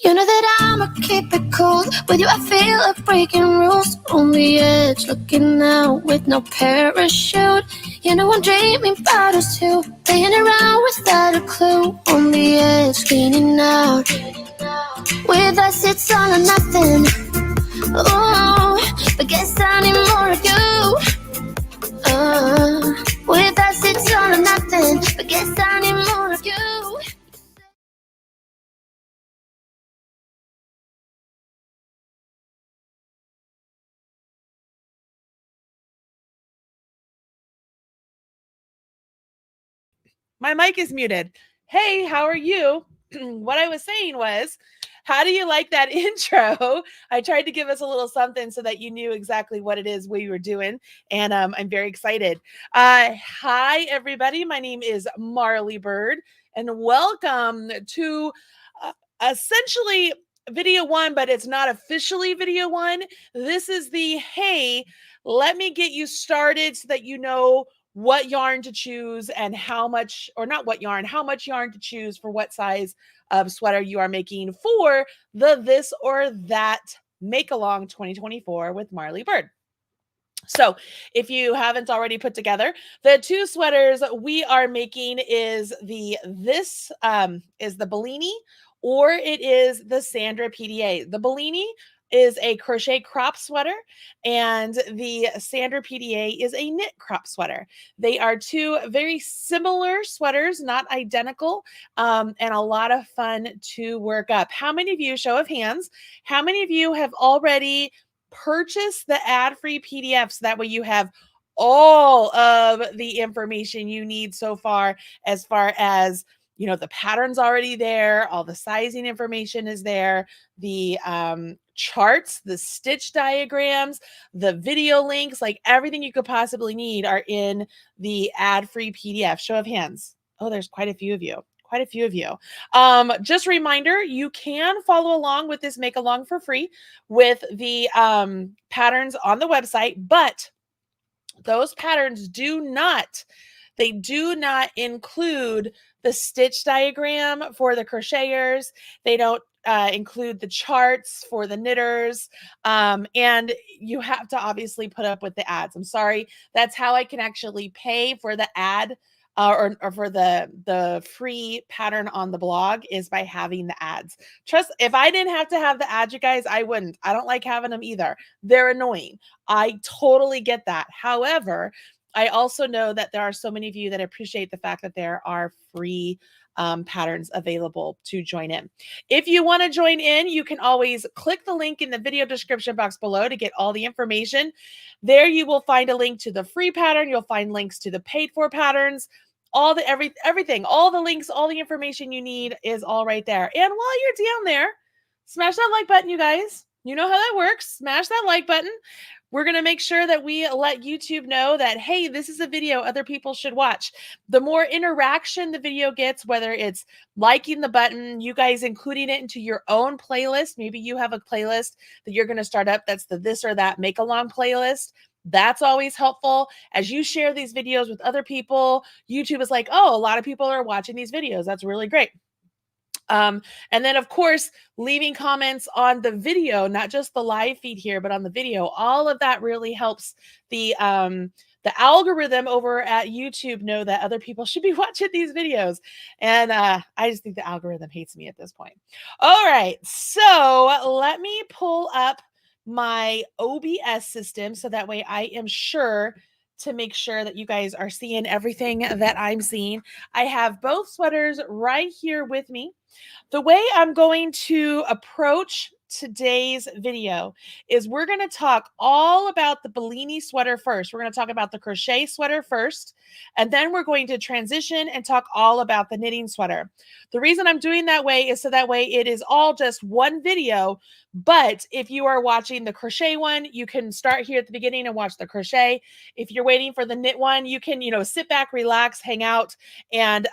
You know that I'ma keep it cool. With you I feel like breaking rules. On the edge, looking out with no parachute. You know I'm dreaming about us too. Playing around without a clue. On the edge, leaning out. With us it's all or nothing. Oh, but guess I need more of you. With us it's all or nothing. But guess I need more of you. My mic is muted. Hey, how are you? What I was saying was, how do you like that intro? I tried to give us a little something so that you knew exactly what it is we were doing, and I'm very excited. Hi, everybody. My name is Marley Bird, and welcome to essentially video one, but it's not officially video one. This is the, hey, let me get you started so that you know what yarn to choose and how much, or not what yarn, how much yarn to choose for what size of sweater you are making for the This or That Make Along 2024 with Marley Bird. So if you haven't already put together, the two sweaters we are making is the Bellini, or it is the Sandra PDA. The Bellini is a crochet crop sweater, and the Sandra PDA is a knit crop sweater. They are two very similar sweaters, not identical, and a lot of fun to work up. How many of you, show of hands, how many of you have already purchase the ad-free PDFs? That way you have all of the information you need so far, as the pattern's already there, all the sizing information is there, the charts, the stitch diagrams, the video links, like everything you could possibly need are in the ad-free PDF. Show of hands. Oh, there's quite a few of you. Quite a few of you. Just a reminder, you can follow along with this make along for free with the patterns on the website, but those patterns do not include the stitch diagram for the crocheters. They don't include the charts for the knitters, and you have to obviously put up with the ads. I'm sorry, that's how I can actually pay for the ad, or for the free pattern on the blog, is by having the ads. Trust, if I didn't have to have the ads, you guys, I wouldn't. I don't like having them either. They're annoying. I totally get that. However, I also know that there are so many of you that appreciate the fact that there are free patterns available to join in. If you want to join in, you can always click the link in the video description box below to get all the information. There you will find a link to the free pattern. You'll find links to the paid for patterns. Everything, all the links, all the information you need is all right there. And while you're down there, smash that like button, you guys. You know how that works. Smash that like button. We're going to make sure that we let YouTube know that, hey, this is a video other people should watch. The more interaction the video gets, whether it's liking the button, you guys including it into your own playlist. Maybe you have a playlist that you're going to start up that's the This or That Make Along playlist. That's always helpful. As you share these videos with other people, YouTube is like, oh, a lot of people are watching these videos. That's really great. And then, of course, leaving comments on the video, not just the live feed here, but on the video. All of that really helps the algorithm over at YouTube know that other people should be watching these videos. And I just think the algorithm hates me at this point. All right, so let me pull up my OBS system so that way I am sure to make sure that you guys are seeing everything that I'm seeing. I have both sweaters right here with me. The way I'm going to approach today's video is we're going to talk all about the Bellini sweater first. We're going to talk about the crochet sweater first, and then we're going to transition and talk all about the knitting sweater. The reason I'm doing that way is so that way it is all just one video, but if you are watching the crochet one, you can start here at the beginning and watch the crochet. If you're waiting for the knit one, you can, sit back, relax, hang out, and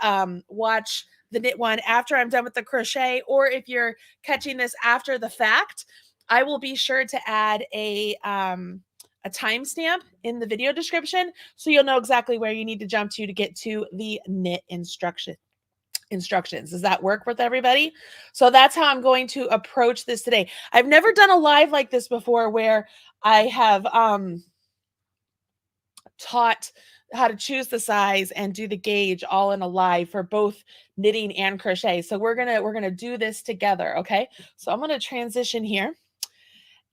watch the knit one after I'm done with the crochet. Or if you're catching this after the fact, I will be sure to add a timestamp in the video description so you'll know exactly where you need to jump to get to the knit instructions. instructions. Does that work with everybody? So that's how I'm going to approach this today. I've never done a live like this before where I have taught how to choose the size and do the gauge all in a live for both knitting and crochet. So we're gonna do this together. Okay, so I'm gonna transition here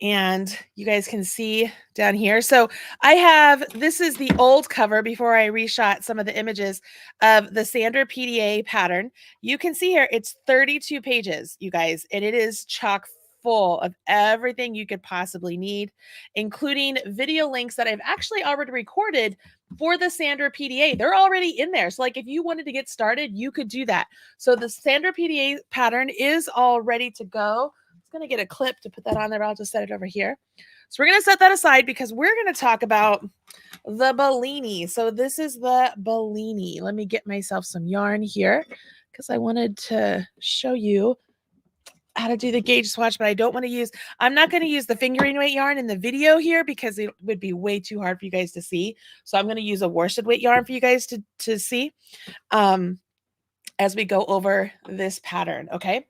and you guys can see down here. So I have, this is the old cover before I reshot some of the images of the Sandra PDA pattern. You can see here, it's 32 pages, you guys, and it is chock full of everything you could possibly need, including video links that I've actually already recorded for the Sandra PDA. They're already in there. So like if you wanted to get started, you could do that. So the Sandra PDA pattern is all ready to go. Going to get a clip to put that on there, but I'll just set it over here. So we're going to set that aside because we're going to talk about the Bellini. So this is the Bellini. Let me get myself some yarn here because I wanted to show you how to do the gauge swatch, but I don't want to use, I'm not going to use the fingering weight yarn in the video here because it would be way too hard for you guys to see. So I'm going to use a worsted weight yarn for you guys to see as we go over this pattern. Okay.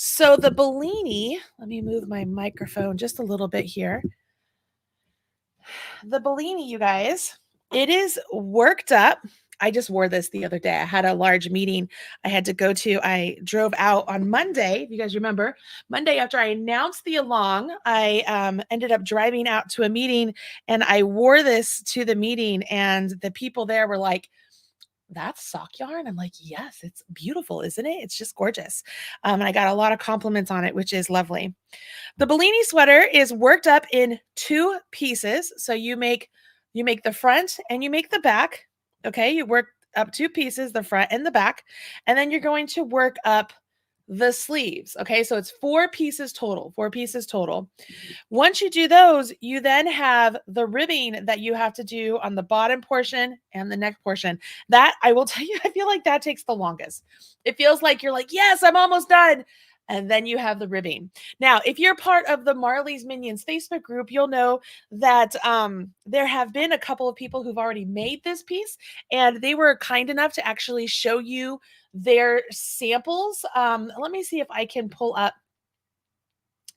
So the Bellini, let me move my microphone just a little bit here. The Bellini, you guys, it is worked up. I just wore this the other day. I had a large meeting I had to go to. I drove out on Monday, if you guys remember. Monday after I announced the along, I ended up driving out to a meeting and I wore this to the meeting and the people there were like, that's sock yarn? I'm like, yes, it's beautiful, isn't it? It's just gorgeous. And I got a lot of compliments on it, which is lovely. The Bellini sweater is worked up in 2 pieces. So you make the front and you make the back. Okay, you work up 2 pieces, the front and the back, and then you're going to work up the sleeves. Okay, so it's 4 pieces total, 4 pieces total. Once you do those, you then have the ribbing that you have to do on the bottom portion and the neck portion. That, I will tell you, I feel like that takes the longest. It feels like you're like, yes, I'm almost done. And then you have the ribbing. Now, if you're part of the Marley's Minions Facebook group, you'll know that there have been a couple of people who've already made this piece, and they were kind enough to actually show you their samples. Let me see if I can pull up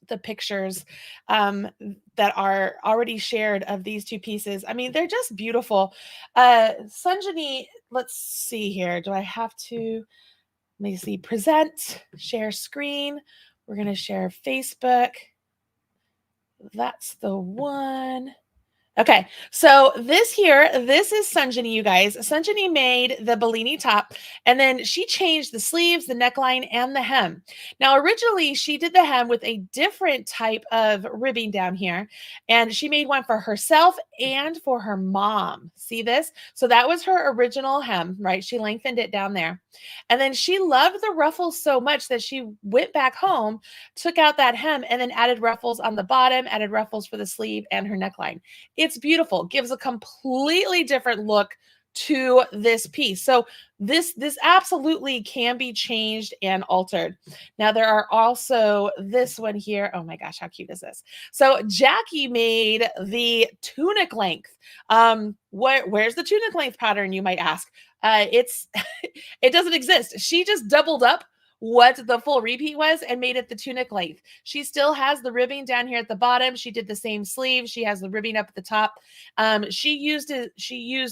the pictures that are already shared of these 2 pieces. I mean, they're just beautiful. Sanjani, let's see here. Do I have to, let me see, present, share screen. We're going to share Facebook. That's the one. Okay, so this is Sanjani, you guys. Sanjani made the Bellini top, and then she changed the sleeves, the neckline, and the hem. Now, originally, she did the hem with a different type of ribbing down here, and she made one for herself and for her mom. See this? So that was her original hem, right? She lengthened it down there. And then she loved the ruffles so much that she went back home, took out that hem, and then added ruffles on the bottom, added ruffles for the sleeve and her neckline. It's beautiful. Gives a completely different look to this piece. So this absolutely can be changed and altered. Now there are also this one here. Oh my gosh, how cute is this? So Jackie made the tunic length. Where's the tunic length pattern, you might ask? It doesn't exist. She just doubled up what the full repeat was and made it the tunic length. She still has the ribbing down here at the bottom. She did the same sleeve. She has the ribbing up at the top. She used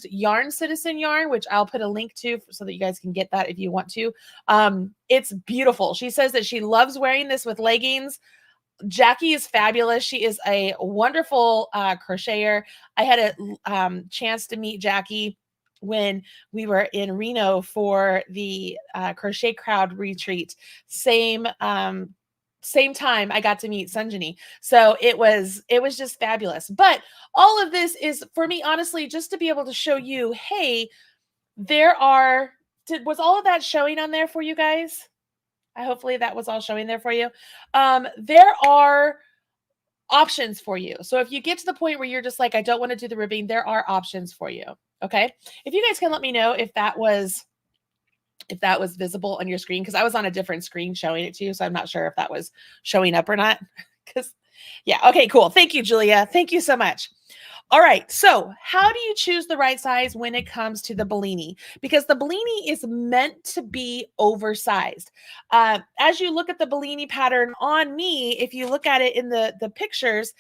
Yarn Citizen yarn, which I'll put a link to so that you guys can get that if you want to. It's beautiful. She says that she loves wearing this with leggings. Jackie is fabulous. She is a wonderful crocheter. I had a chance to meet Jackie when we were in Reno for the Crochet Crowd retreat. Same time I got to meet Sanjani. So it was just fabulous. But all of this is, for me, honestly, just to be able to show you, hey, was all of that showing on there for you guys? Hopefully that was all showing there for you. There are options for you. So if you get to the point where you're just like, I don't want to do the ribbing, there are options for you. Okay. If you guys can let me know if that was visible on your screen, because I was on a different screen showing it to you. So I'm not sure if that was showing up or not. Because yeah. Okay, cool. Thank you, Julia. Thank you so much. All right, so how do you choose the right size when it comes to the Bellini? Because the Bellini is meant to be oversized. As you look at the Bellini pattern on me, if you look at it in the pictures,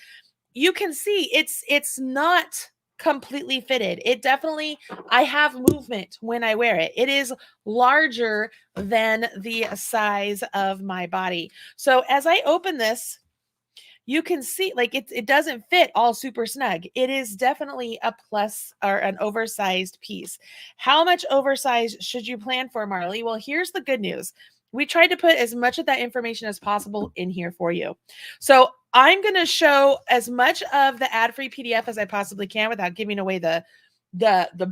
you can see it's not completely fitted. It definitely, I have movement when I wear it. It is larger than the size of my body. So as I open this, you can see like it doesn't fit all super snug. It is definitely a plus or an oversized piece. How much oversized should you plan for, Marley? Well, here's the good news. We tried to put as much of that information as possible in here for you. So I'm going to show as much of the ad-free PDF as I possibly can without giving away the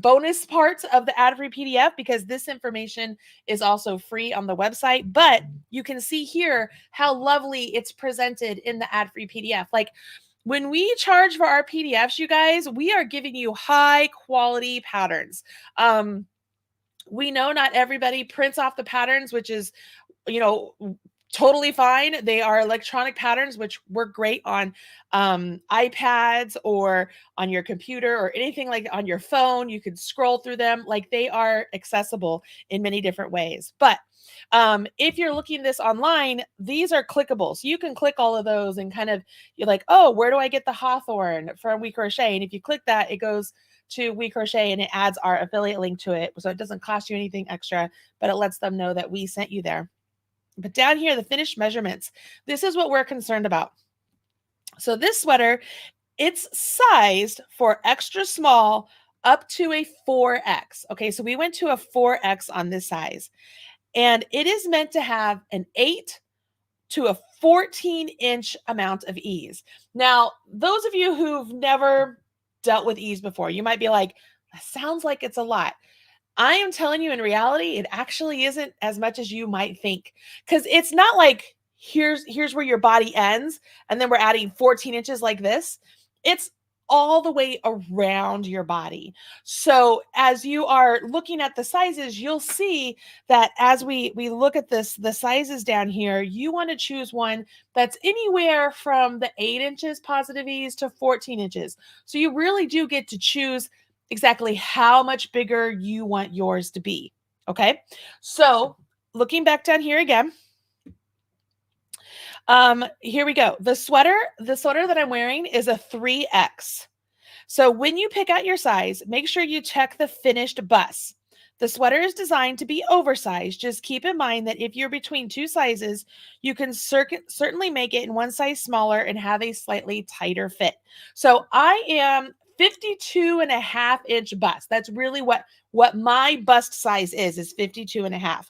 bonus parts of the ad-free PDF, because this information is also free on the website. But you can see here how lovely it's presented in the ad-free PDF. Like when we charge for our PDFs, you guys, we are giving you high quality patterns. We know not everybody prints off the patterns, which is, you know, totally fine. They are electronic patterns, which work great on iPads or on your computer or anything like on your phone. You can scroll through them. Like they are accessible in many different ways. But if you're looking this online, these are clickable. So you can click all of those and kind of, you're like, oh, where do I get the Hawthorne from We Crochet? And if you click that, it goes to We Crochet and it adds our affiliate link to it. So it doesn't cost you anything extra, but it lets them know that we sent you there. But down here, the finished measurements, this is what we're concerned about. So this sweater, it's sized for extra small up to a 4X. Okay, so we went to a 4X on this size. And it is meant to have an 8 to a 14-inch amount of ease. Now, those of you who've never dealt with ease before, you might be like, that sounds like it's a lot. I am telling you, in reality, it actually isn't as much as you might think, because it's not like here's where your body ends and then we're adding 14 inches like this. It's all the way around your body. So as you are looking at the sizes, you'll see that as we look at this, the sizes down here, you want to choose one that's anywhere from the 8 inches positive ease to 14 inches. So you really do get to choose exactly how much bigger you want yours to be. Okay. So looking back down here again, here we go. The sweater that I'm wearing is a 3X. So when you pick out your size, make sure you check the finished bust. The sweater is designed to be oversized. Just keep in mind that if you're between two sizes, you can certainly make it in one size smaller and have a slightly tighter fit. So I am 52.5-inch bust. That's really what my bust size is 52.5.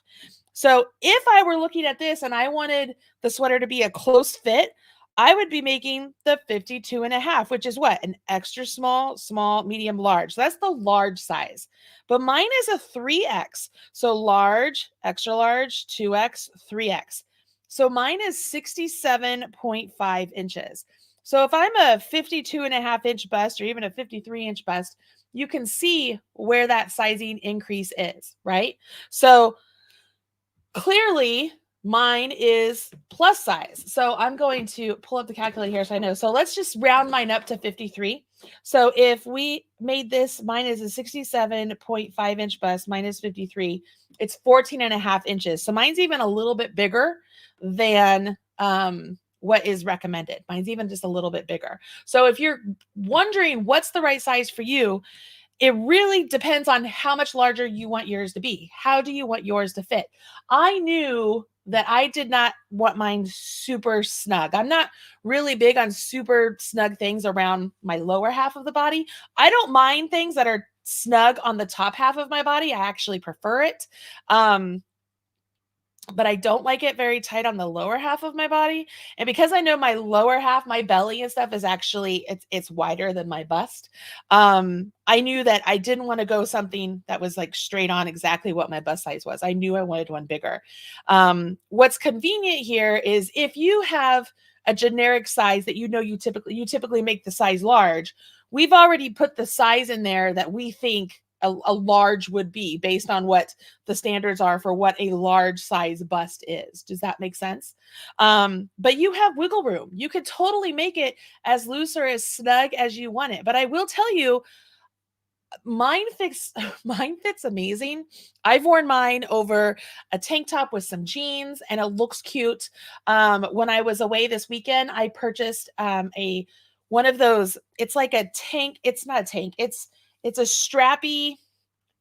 So if I were looking at this and I wanted the sweater to be a close fit, I would be making the 52.5, which is what? An extra small, small, medium, large. So that's the large size. But mine is a 3X. So large, extra large, 2X, 3X. So mine is 67.5 inches. So if I'm a 52.5-inch bust or even a 53-inch bust, you can see where that sizing increase is, right? So clearly mine is plus size. So I'm going to pull up the calculator here so I know. So let's just round mine up to 53. So if we made this, mine is a 67.5-inch bust, mine is 53. It's 14.5 inches. So mine's even a little bit bigger than what is recommended. Mine's even just a little bit bigger. So if you're wondering what's the right size for you, it really depends on how much larger you want yours to be. How do you want yours to fit? I knew that I did not want mine super snug. I'm not really big on super snug things around my lower half of the body. I don't mind things that are snug on the top half of my body. I actually prefer it. But I don't like it very tight on the lower half of my body. And because I know my lower half, my belly and stuff is actually, it's wider than my bust. I knew that I didn't want to go something that was like straight on exactly what my bust size was. I knew I wanted one bigger. What's convenient here is if you have a generic size that you know you typically make the size large, we've already put the size in there that we think a large would be based on what the standards are for what a large size bust is. Does that make sense? But you have wiggle room. You could totally make it as loose or as snug as you want it. But I will tell you, mine fits mine fits amazing. I've worn mine over a tank top with some jeans and it looks cute. When I was away this weekend, I purchased a one of those, it's like a tank, it's not a tank, it's a strappy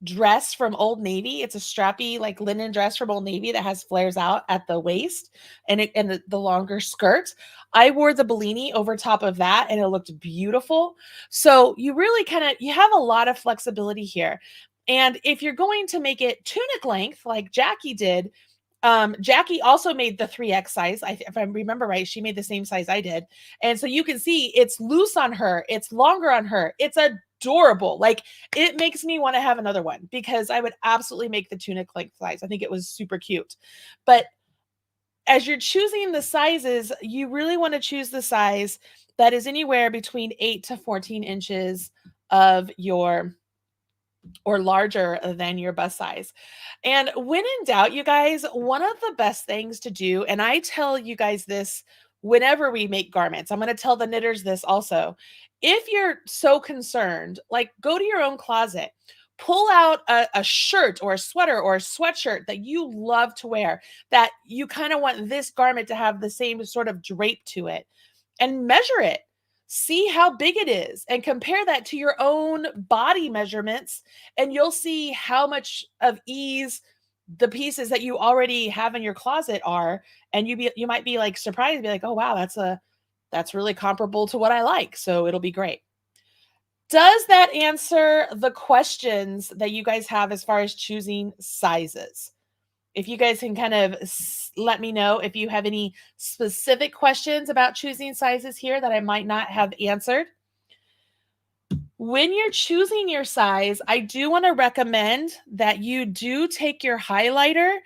dress from Old Navy. It's a strappy like linen dress from Old Navy that has flares out at the waist and the longer skirt. I wore the Bellini over top of that and it looked beautiful. So you really you have a lot of flexibility here. And if you're going to make it tunic length like Jackie did, Jackie also made the 3X size. If I remember right, she made the same size I did. And so you can see it's loose on her. It's longer on her. It's adorable. Like it makes me want to have another one because I would absolutely make the tunic length size. I think it was super cute. But as you're choosing the sizes, you really want to choose the size that is anywhere between 8 to 14 inches of your or larger than your bust size. And when in doubt, you guys, one of the best things to do, and I tell you guys this whenever we make garments, I'm going to tell the knitters this also. If you're so concerned, like go to your own closet, pull out a shirt or a sweater or a sweatshirt that you love to wear, that you kind of want this garment to have the same sort of drape to it, and measure it. See how big it is and compare that to your own body measurements, and you'll see how much of ease the pieces that you already have in your closet are. And you might be like surprised, be like, oh wow, that's really comparable to what I like. So it'll be great. Does that answer the questions that you guys have as far as choosing sizes? If you guys can kind of let me know if you have any specific questions about choosing sizes here that I might not have answered. When you're choosing your size, I do want to recommend that you do take your highlighter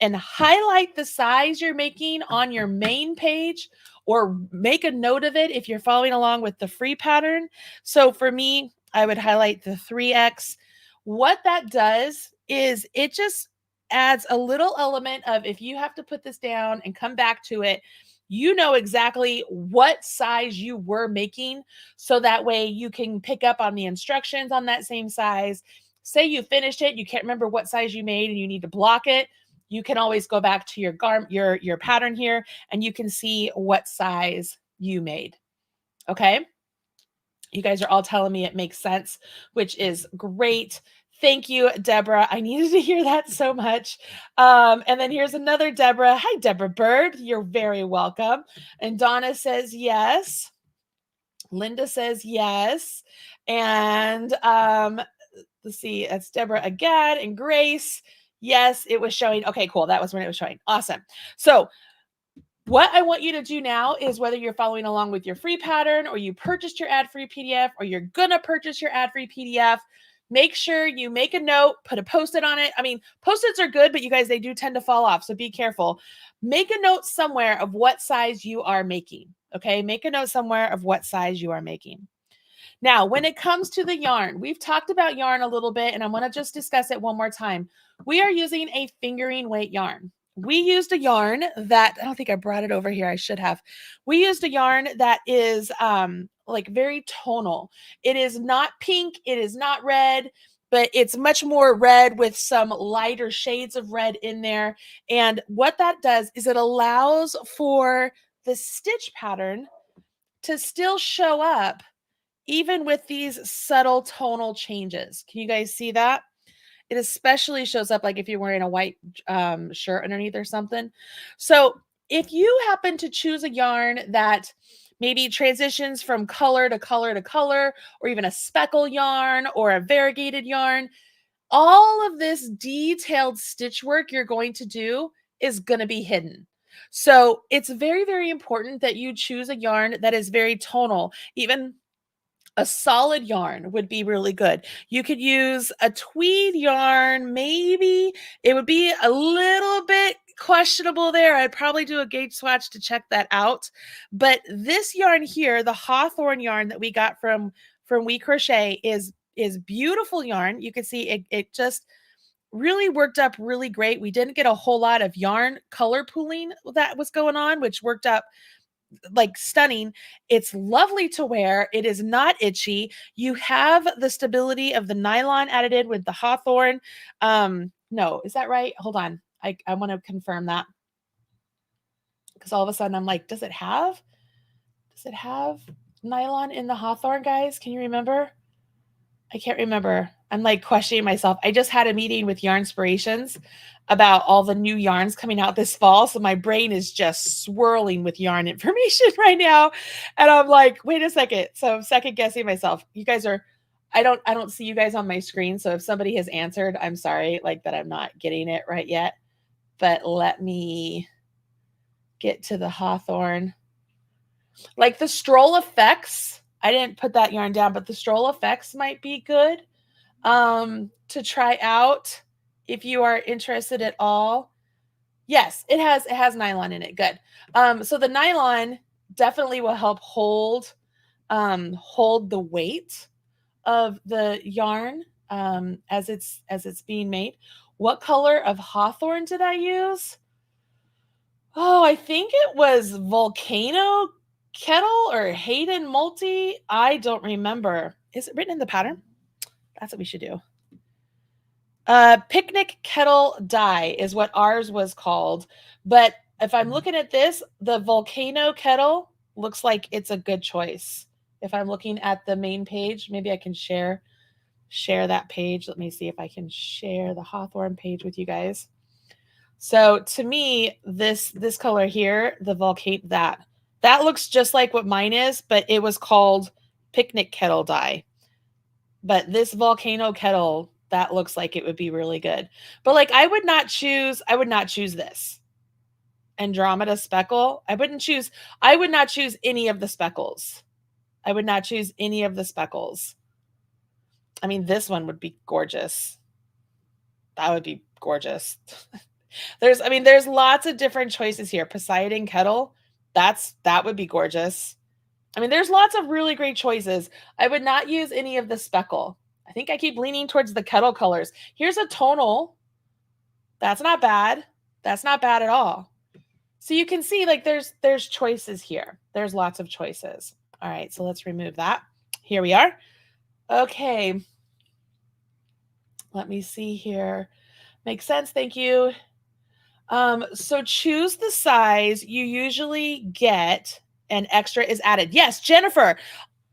and highlight the size you're making on your main page, or make a note of it if you're following along with the free pattern. So for me, I would highlight the 3X. What that does is it just adds a little element of, if you have to put this down and come back to it, you know exactly what size you were making. So that way you can pick up on the instructions on that same size. Say you finished it, you can't remember what size you made and you need to block it. You can always go back to your pattern here and you can see what size you made. Okay. You guys are all telling me it makes sense, which is great. Thank you, Deborah. I needed to hear that so much. And then here's another Deborah. Hi, Deborah Bird. You're very welcome. And Donna says yes. Linda says yes. And let's see, that's Deborah again. And Grace, yes, it was showing. Okay, cool. That was when it was showing. Awesome. So what I want you to do now is, whether you're following along with your free pattern or you purchased your ad-free PDF or you're going to purchase your ad-free PDF, make sure you make a note, put a Post-it on it. I mean, Post-its are good, but you guys, they do tend to fall off. So be careful. Make a note somewhere of what size you are making. Okay. Make a note somewhere of what size you are making. Now, when it comes to the yarn, we've talked about yarn a little bit, and I want to just discuss it one more time. We are using a fingering weight yarn. We used a yarn that, I don't think I brought it over here. I should have. We used a yarn that is like very tonal. It is not pink. It is not red, but it's much more red with some lighter shades of red in there. And what that does is it allows for the stitch pattern to still show up even with these subtle tonal changes. Can you guys see that? It especially shows up like if you're wearing a white shirt underneath or something. So if you happen to choose a yarn that maybe transitions from color to color to color, or even a speckle yarn or a variegated yarn, all of this detailed stitch work you're going to do is going to be hidden. So it's very, very important that you choose a yarn that is very tonal. Even a solid yarn would be really good. You could use a tweed yarn. Maybe it would be a little bit questionable there. I'd probably do a gauge swatch to check that out. But this yarn here, the Hawthorne yarn that we got from We Crochet, is is beautiful yarn. You can see it just really worked up really great. We didn't get a whole lot of yarn color pooling that was going on, which worked up like stunning. It's lovely to wear. It is not itchy. You have the stability of the nylon added in with the hawthorn. No, is that right? Hold on. I want to confirm that, because all of a sudden I'm like, does it have nylon in the hawthorn, guys? Can you remember? I can't remember. I'm like questioning myself. I just had a meeting with Yarnspirations about all the new yarns coming out this fall. So my brain is just swirling with yarn information right now. And I'm like, wait a second. So I'm second guessing myself. You guys are, I don't see you guys on my screen. So if somebody has answered, I'm sorry, like that I'm not getting it right yet. But let me get to the hawthorn. Like the Stroll Effects, I didn't put that yarn down, but the Stroll Effects might be good to try out if you are interested at all. Yes, it has nylon in it. Good. So the nylon definitely will help hold the weight of the yarn as it's being made. What color of hawthorn did I use? Oh, I think it was Volcano Kettle or Hayden Multi. I don't remember. Is it written in the pattern? That's what we should do. Picnic Kettle Dye is what ours was called. But if I'm looking at this, the Volcano Kettle looks like it's a good choice. If I'm looking at the main page, maybe I can share that page. Let me see if I can share the hawthorn page with you guys. So to me, this color here, the Volcano, that looks just like what mine is, but it was called Picnic Kettle Dye. But this Volcano Kettle, that looks like it would be really good. But like I would not choose this. Andromeda Speckle. I would not choose any of the speckles. I would not choose any of the speckles. I mean, this one would be gorgeous. That would be gorgeous. There's lots of different choices here. Poseidon Kettle, that would be gorgeous. I mean, there's lots of really great choices. I would not use any of the speckle. I think I keep leaning towards the kettle colors. Here's a tonal. That's not bad. That's not bad at all. So you can see like there's choices here. There's lots of choices. All right, so let's remove that. Here we are. Okay. Let me see here. Makes sense. Thank you. So choose the size you usually get, and extra is added. Yes, Jennifer,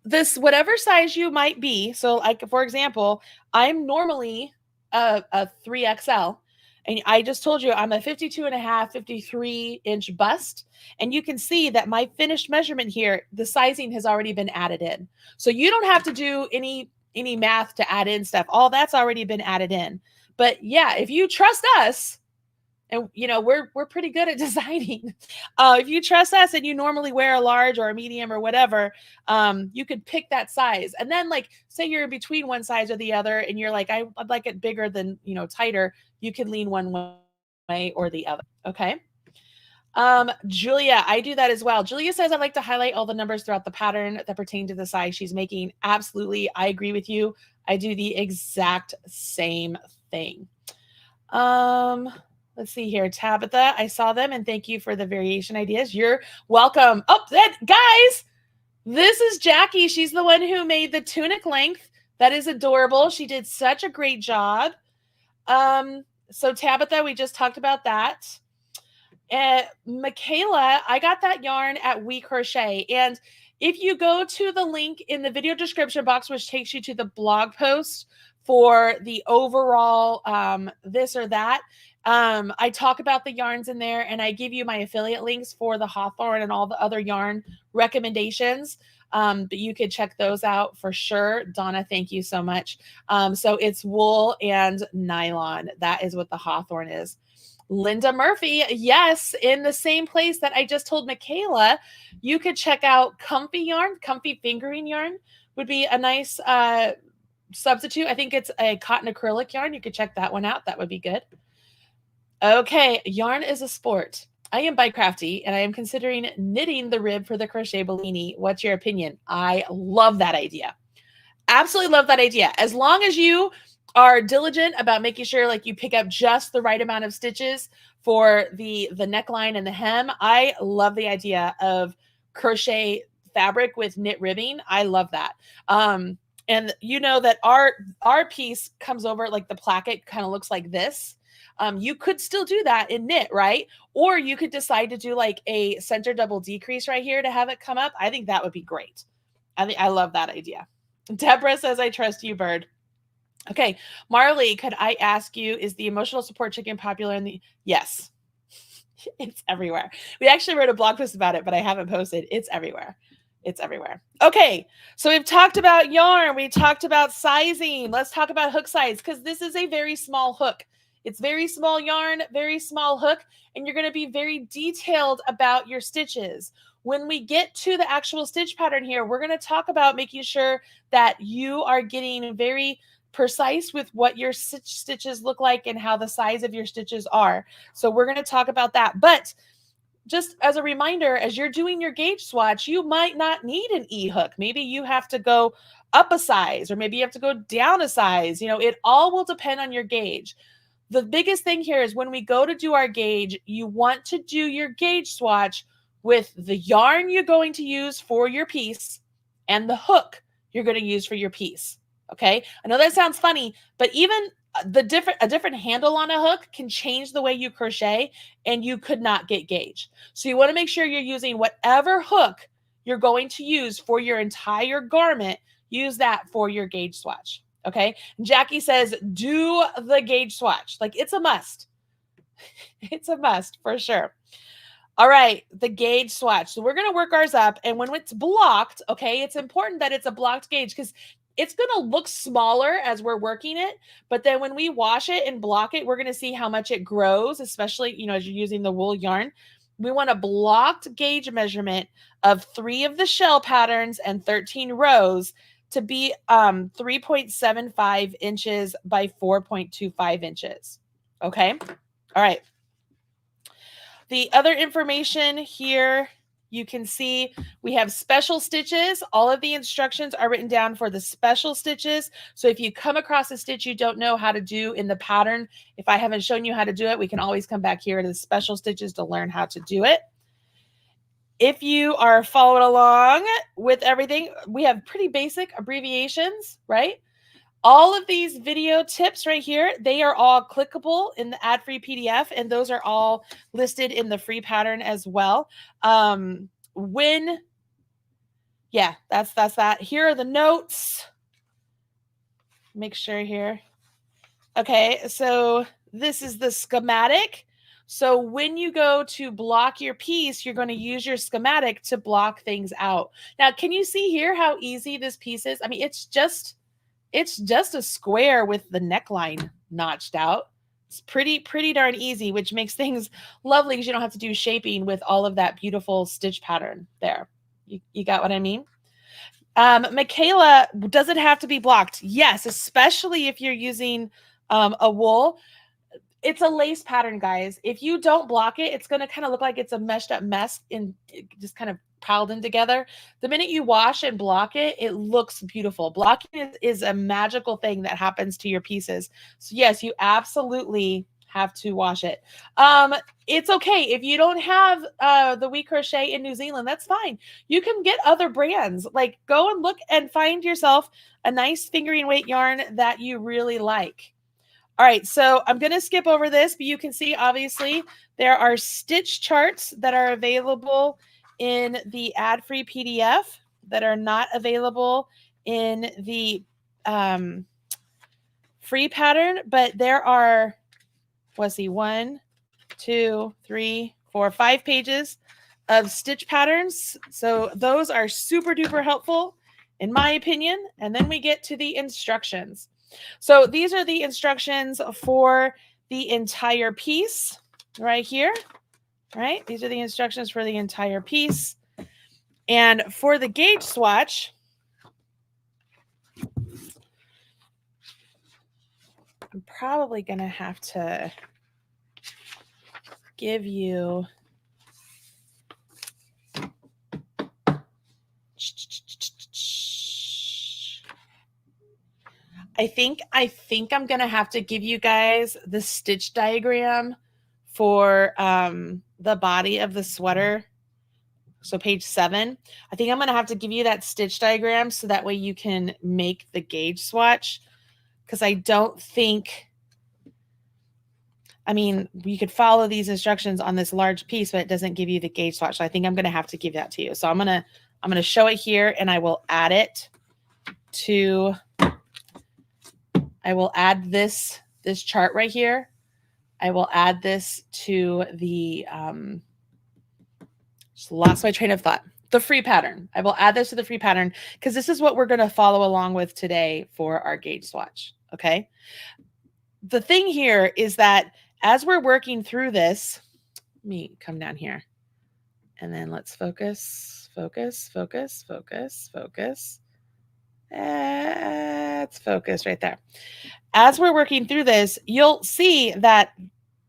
this whatever size you might be. So like, for example, I'm normally a 3XL, and I just told you I'm a 52.5, 53-inch bust. And you can see that my finished measurement here, the sizing has already been added in. So you don't have to do any math to add in stuff. All that's already been added in. But yeah, if you trust us, and you know, we're pretty good at designing. If you trust us and you normally wear a large or a medium or whatever, you could pick that size. And then like, say you're in between one size or the other and you're like, I'd like it bigger than, tighter. You can lean one way or the other. Okay. Julia, I do that as well. Julia says, I'd like to highlight all the numbers throughout the pattern that pertain to the size she's making. Absolutely. I agree with you. I do the exact same thing. Let's see here. Tabitha, I saw them and thank you for the variation ideas. You're welcome. Oh, guys, this is Jackie. She's the one who made the tunic length. That is adorable. She did such a great job. So Tabitha, we just talked about that. Michaela, I got that yarn at We Crochet. And if you go to the link in the video description box, which takes you to the blog post for the overall this or that, I talk about the yarns in there, and I give you my affiliate links for the hawthorn and all the other yarn recommendations. But you could check those out for sure. Donna, thank you so much. So it's wool and nylon. That is what the hawthorn is. Linda Murphy, yes, in the same place that I just told Michaela, you could check out comfy yarn. Comfy fingering yarn would be a nice substitute. I think it's a cotton acrylic yarn. You could check that one out. That would be good. Okay, yarn is a sport. I am by Crafty, and I am considering knitting the rib for the crochet Bellini. What's your opinion? I love that idea. Absolutely love that idea. As long as you are diligent about making sure like you pick up just the right amount of stitches for the neckline and the hem. I love the idea of crochet fabric with knit ribbing. I love that. And you know that our piece comes over like the placket kind of looks like this. You could still do that in knit, right? Or you could decide to do like a center double decrease right here to have it come up. I think that would be great. I love that idea. Deborah says, I trust you, Bird. Okay, Marley, could I ask you, is the emotional support chicken popular in the... Yes, it's everywhere. We actually wrote a blog post about it, but I haven't posted. It's everywhere. It's everywhere. Okay, so we've talked about yarn. We talked about sizing. Let's talk about hook size, because this is a very small hook. It's very small yarn, very small hook, and you're going to be very detailed about your stitches. When we get to the actual stitch pattern here, we're going to talk about making sure that you are getting very precise with what your stitches look like and how the size of your stitches are. So we're going to talk about that. But just as a reminder, as you're doing your gauge swatch, you might not need an E-hook. Maybe you have to go up a size, or maybe you have to go down a size. You know, it all will depend on your gauge. The biggest thing here is when we go to do our gauge, you want to do your gauge swatch with the yarn you're going to use for your piece and the hook you're going to use for your piece. Okay, I know that sounds funny, but even a different handle on a hook can change the way you crochet, and you could not get gauge. So you want to make sure you're using whatever hook you're going to use for your entire garment. Use that for your gauge swatch. Okay, and Jackie says, do the gauge swatch. Like, it's a must. It's a must for sure. All right, the gauge swatch. So we're going to work ours up, and when it's blocked, okay, it's important that it's a blocked gauge, because it's going to look smaller as we're working it, but then when we wash it and block it, we're going to see how much it grows, especially, you know, as you're using the wool yarn. We want a blocked gauge measurement of 3 of the shell patterns and 13 rows to be 3.75 inches by 4.25 inches. Okay. All right. The other information here, you can see we have special stitches. All of the instructions are written down for the special stitches. So if you come across a stitch you don't know how to do in the pattern, if I haven't shown you how to do it, we can always come back here to the special stitches to learn how to do it. If you are following along with everything, we have pretty basic abbreviations, right? All of these video tips right here, they are all clickable in the ad-free PDF, and those are all listed in the free pattern as well. Yeah, that's that. Here are the notes. Make sure here. Okay, so this is the schematic. So when you go to block your piece, you're going to use your schematic to block things out. Now, can you see here how easy this piece is? I mean, it's just a square with the neckline notched out. It's pretty darn easy, which makes things lovely because you don't have to do shaping with all of that beautiful stitch pattern there. You got what I mean? Michaela, does it have to be blocked? Yes, especially if you're using a wool. It's a lace pattern, guys. If you don't block it, it's going to kind of look like it's a meshed up mess in just kind of piled in together. The minute you wash and block it, it looks beautiful. Blocking is a magical thing that happens to your pieces. So yes, you absolutely have to wash it. It's okay if you don't have the We Crochet in New Zealand. That's fine. You can get other brands. Like, go and look and find yourself a nice fingering weight yarn that you really like. All right, so I'm going to skip over this, but you can see, obviously, there are stitch charts that are available in the ad-free PDF that are not available in the free pattern, but there are, let's see, 1, 2, 3, 4, 5 pages of stitch patterns. So those are super duper helpful, in my opinion. And then we get to the instructions. So these are the instructions for the entire piece right here, right? These are the instructions for the entire piece. And for the gauge swatch, I'm probably going to have to give you I think I'm going to have to give you guys the stitch diagram for the body of the sweater. So page 7, I think I'm going to have to give you that stitch diagram so that way you can make the gauge swatch, because I don't think, I mean, you could follow these instructions on this large piece, but it doesn't give you the gauge swatch. So I think I'm going to have to give that to you. So I'm going to show it here, and I will add it to, I will add this chart right here. I will add this to the, just lost my train of thought. The free pattern. I will add this to the free pattern because this is what we're going to follow along with today for our gauge swatch. Okay. The thing here is that as we're working through this, let me come down here and then let's focus, focus, focus, focus, focus. It's focused right there. As we're working through this, you'll see that,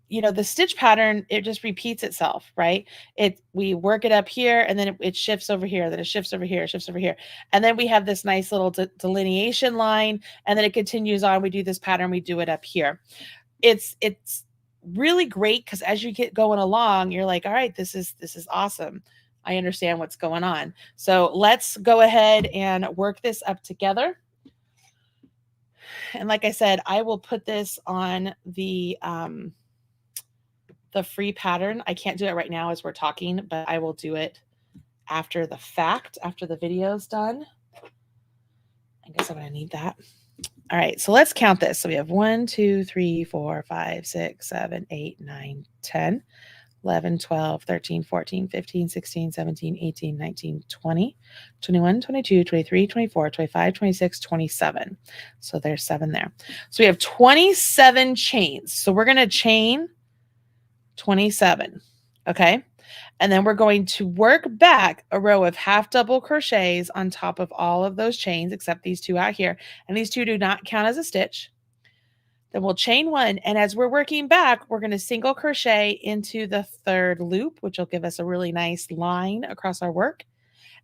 you know, the stitch pattern, it just repeats itself, right? We work it up here, and then it shifts over here, then it shifts over here, shifts over here. And then we have this nice little delineation line, and then it continues on. We do this pattern, we do it up here. It's really great because as you get going along, you're like, all right, this is awesome. I understand what's going on. So let's go ahead and work this up together. And like I said, I will put this on the free pattern. I can't do it right now as we're talking, but I will do it after the fact, after the video's done. I guess I'm going to need that. All right, so let's count this. So we have 1, 2, 3, 4, 5, 6, 7, 8, 9, 10, 11, 12, 13, 14, 15, 16, 17, 18, 19, 20, 21, 22, 23, 24, 25, 26, 27. So there's 7 there. So we have 27 chains. So we're going to chain 27. Okay. And then we're going to work back a row of half double crochets on top of all of those chains, except these 2 out here. And these 2 do not count as a stitch. Then we'll chain 1. And as we're working back, we're going to single crochet into the 3rd loop, which will give us a really nice line across our work.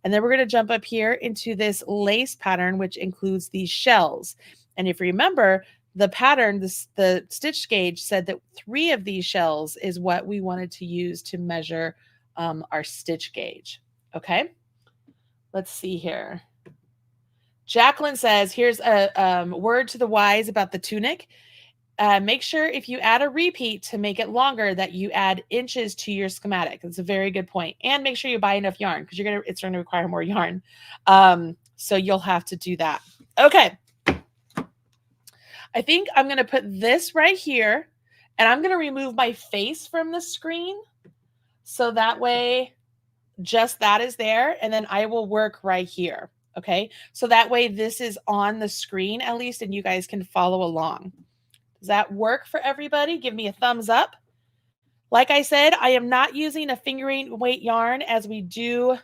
And then we're going to jump up here into this lace pattern, which includes these shells. And if you remember, the pattern, the stitch gauge said that 3 of these shells is what we wanted to use to measure our stitch gauge. Okay, let's see here. Jacqueline says, here's a word to the wise about the tunic. Make sure if you add a repeat to make it longer that you add inches to your schematic. That's a very good point. And make sure you buy enough yarn because it's going to require more yarn. So you'll have to do that. Okay. I think I'm going to put this right here, and I'm going to remove my face from the screen. So that way just that is there. And then I will work right here. Okay. So that way this is on the screen at least, and you guys can follow along. Does that work for everybody? Give me a thumbs up. Like I said, I am not using a fingering weight yarn as we do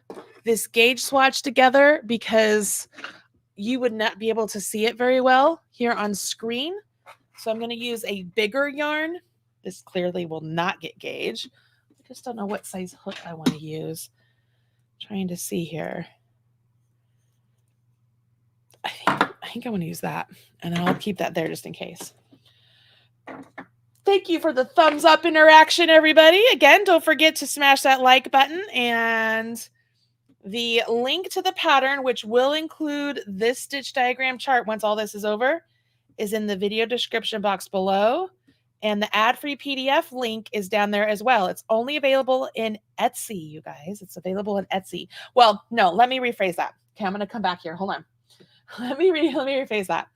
this gauge swatch together because you would not be able to see it very well here on screen. So I'm going to use a bigger yarn. This clearly will not get gauge. I just don't know what size hook I want to use. Trying to see here. I think I want to use that, and then I'll keep that there just in case. Thank you for the thumbs up interaction, everybody. Again, don't forget to smash that like button, and the link to the pattern, which will include this stitch diagram chart once all this is over, is in the video description box below. And the ad-free PDF link is down there as well. It's only available in Etsy, you guys. It's available in Etsy. Well, no, let me rephrase that. Okay, I'm going to come back here. Hold on. Let me rephrase that.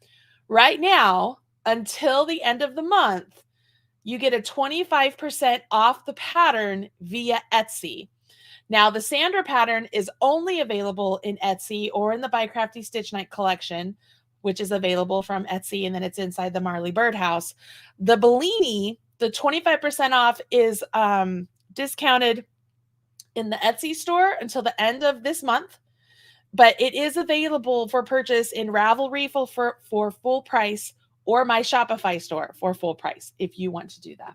Right now, until the end of the month, you get a 25% off the pattern via Etsy. Now, the Sandra pattern is only available in Etsy or in the By Crafty Stitch Night collection, which is available from Etsy, and then it's inside the Marley Birdhouse. The Bellini, the 25% off is discounted in the Etsy store until the end of this month, but it is available for purchase in Ravelry for full price, or my Shopify store for full price if you want to do that.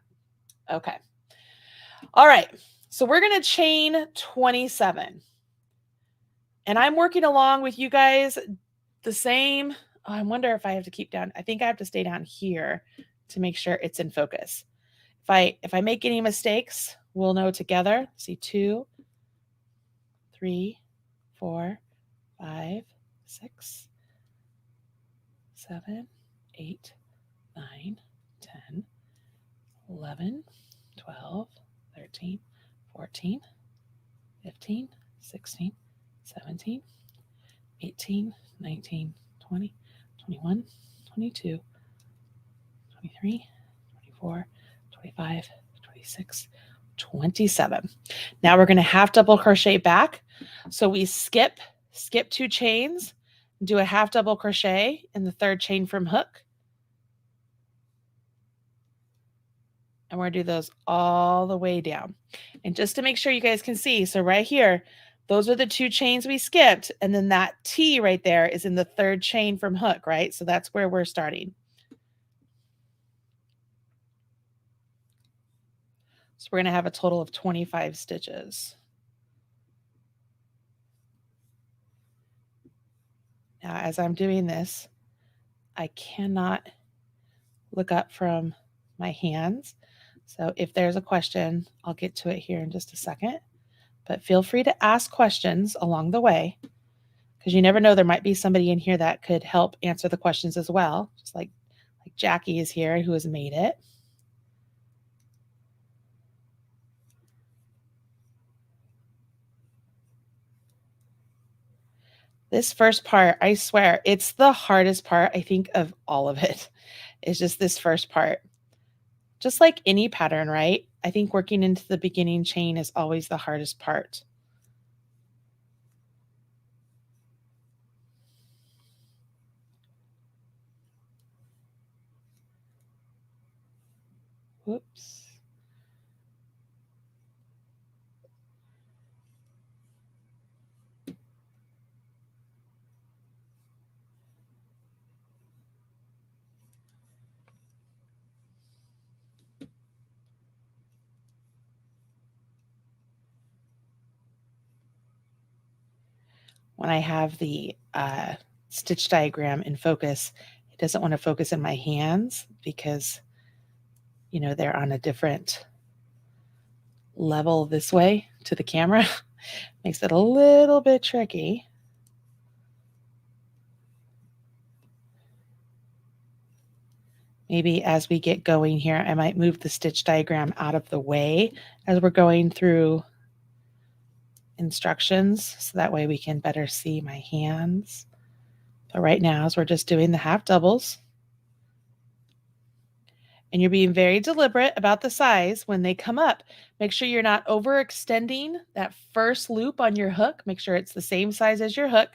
Okay. All right. So we're going to chain 27. And I'm working along with you guys the same Oh, I wonder if I have to keep down. I think I have to stay down here to make sure it's in focus. If I make any mistakes, we'll know together. See, 2, 3, 4, 5, 6, 7, 8, 9, 10, 11, 12, 13, 14, 15, 16, 17, 18, 19, 20, 21, 22, 23, 24, 25, 26, 27. Now we're going to half double crochet back. So we skip 2 chains, do a half double crochet in the 3rd chain from hook. And we're going to do those all the way down. And just to make sure you guys can see, so right here, those are the 2 chains we skipped. And then that T right there is in the 3rd chain from hook, right? So that's where we're starting. So we're going to have a total of 25 stitches. Now, as I'm doing this, I cannot look up from my hands. So if there's a question, I'll get to it here in just a second. But feel free to ask questions along the way, because you never know, there might be somebody in here that could help answer the questions as well, just like Jackie is here who has made it. This first part, I swear, it's the hardest part, I think, of all of it. It's just this first part. Just like any pattern, right? I think working into the beginning chain is always the hardest part. Whoops. When I have the stitch diagram in focus, it doesn't want to focus in my hands because, you know, they're on a different level this way to the camera. Makes it a little bit tricky. Maybe as we get going here, I might move the stitch diagram out of the way as we're going through instructions, so that way we can better see my hands. But right now, as we're just doing the half doubles, and you're being very deliberate about the size when they come up, make sure you're not overextending that first loop on your hook. Make sure it's the same size as your hook.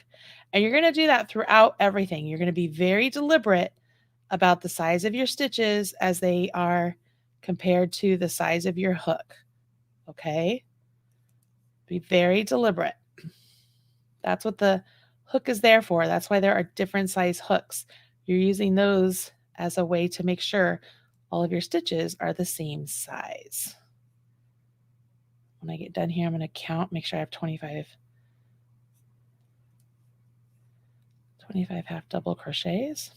And you're going to do that throughout everything. You're going to be very deliberate about the size of your stitches as they are compared to the size of your hook. Okay? Be very deliberate. That's what the hook is there for. That's why there are different size hooks. You're using those as a way to make sure all of your stitches are the same size. When I get done here, I'm going to count, make sure I have 25 half double crochets.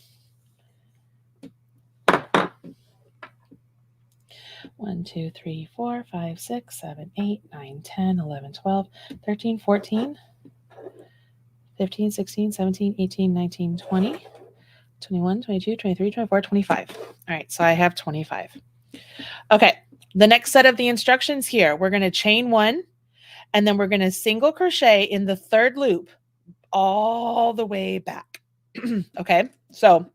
1, 2, 3, 4, 5, 6, 7, 8, 9, 10, 11, 12, 13, 14, 15, 16, 17, 18, 19, 20, 21, 22, 23, 24, 25. All right, so I have 25. Okay, the next set of the instructions here, we're going to chain 1, and then we're going to single crochet in the 3rd loop all the way back. Okay, so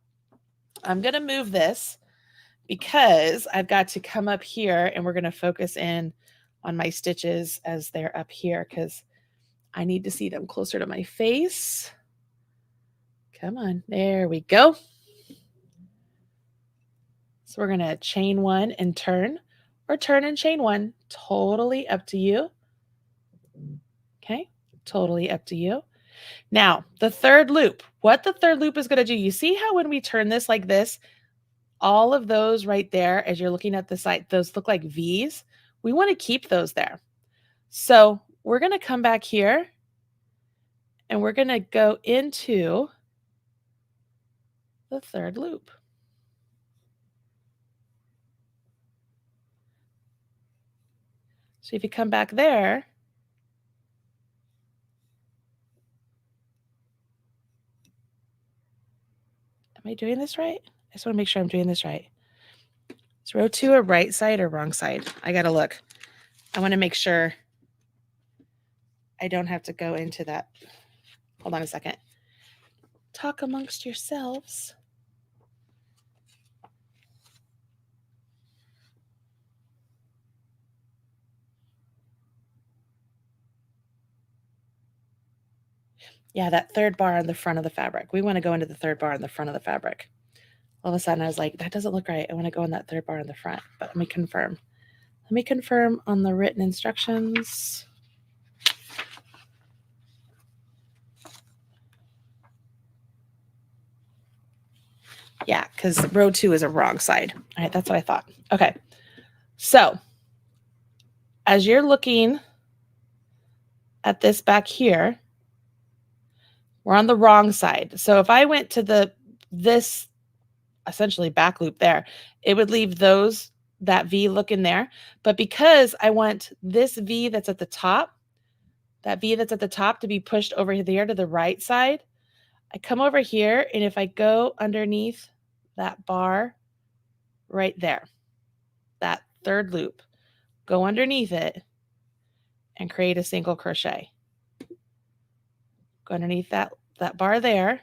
I'm going to move this because I've got to come up here, and we're going to focus in on my stitches as they're up here because I need to see them closer to my face. Come on, there we go. So we're going to chain 1 and turn, or turn and chain 1, totally up to you. Okay, totally up to you. Now, the 3rd loop, what the 3rd loop is going to do, you see how when we turn this like this, all of those right there, as you're looking at the side, those look like V's. We want to keep those there. So we're going to come back here, and we're going to go into the third loop. So if you come back there, am I doing this right? I just want to make sure I'm doing this right. Is row 2 a right side or wrong side? I got to look. I want to make sure I don't have to go into that. Hold on a second. Talk amongst yourselves. Yeah, that third bar on the front of the fabric. We want to go into the third bar on the front of the fabric. All of a sudden I was like, that doesn't look right. I want to go in that third bar in the front, but let me confirm. Let me confirm on the written instructions. Yeah, because row 2 is a wrong side. All right, that's what I thought. Okay, so as you're looking at this back here, we're on the wrong side. So if I went to this essentially back loop there, it would leave that V look in there. But because I want this V that's at the top, that V that's at the top to be pushed over there to the right side, I come over here, and if I go underneath that bar right there, that third loop, go underneath it and create a single crochet. Go underneath that bar there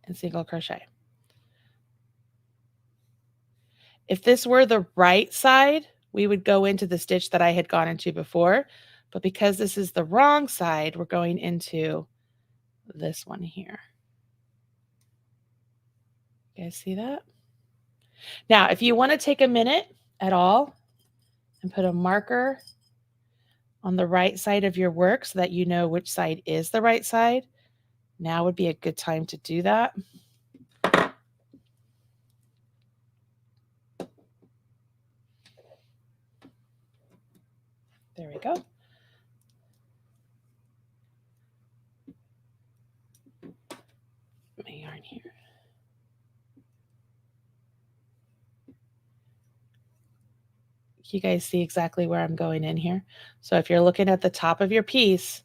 and single crochet. If this were the right side, we would go into the stitch that I had gone into before, but because this is the wrong side, we're going into this one here. You guys see that? Now, if you want to take a minute at all and put a marker on the right side of your work so that you know which side is the right side, now would be a good time to do that. There we go. My yarn here. You guys see exactly where I'm going in here. So if you're looking at the top of your piece,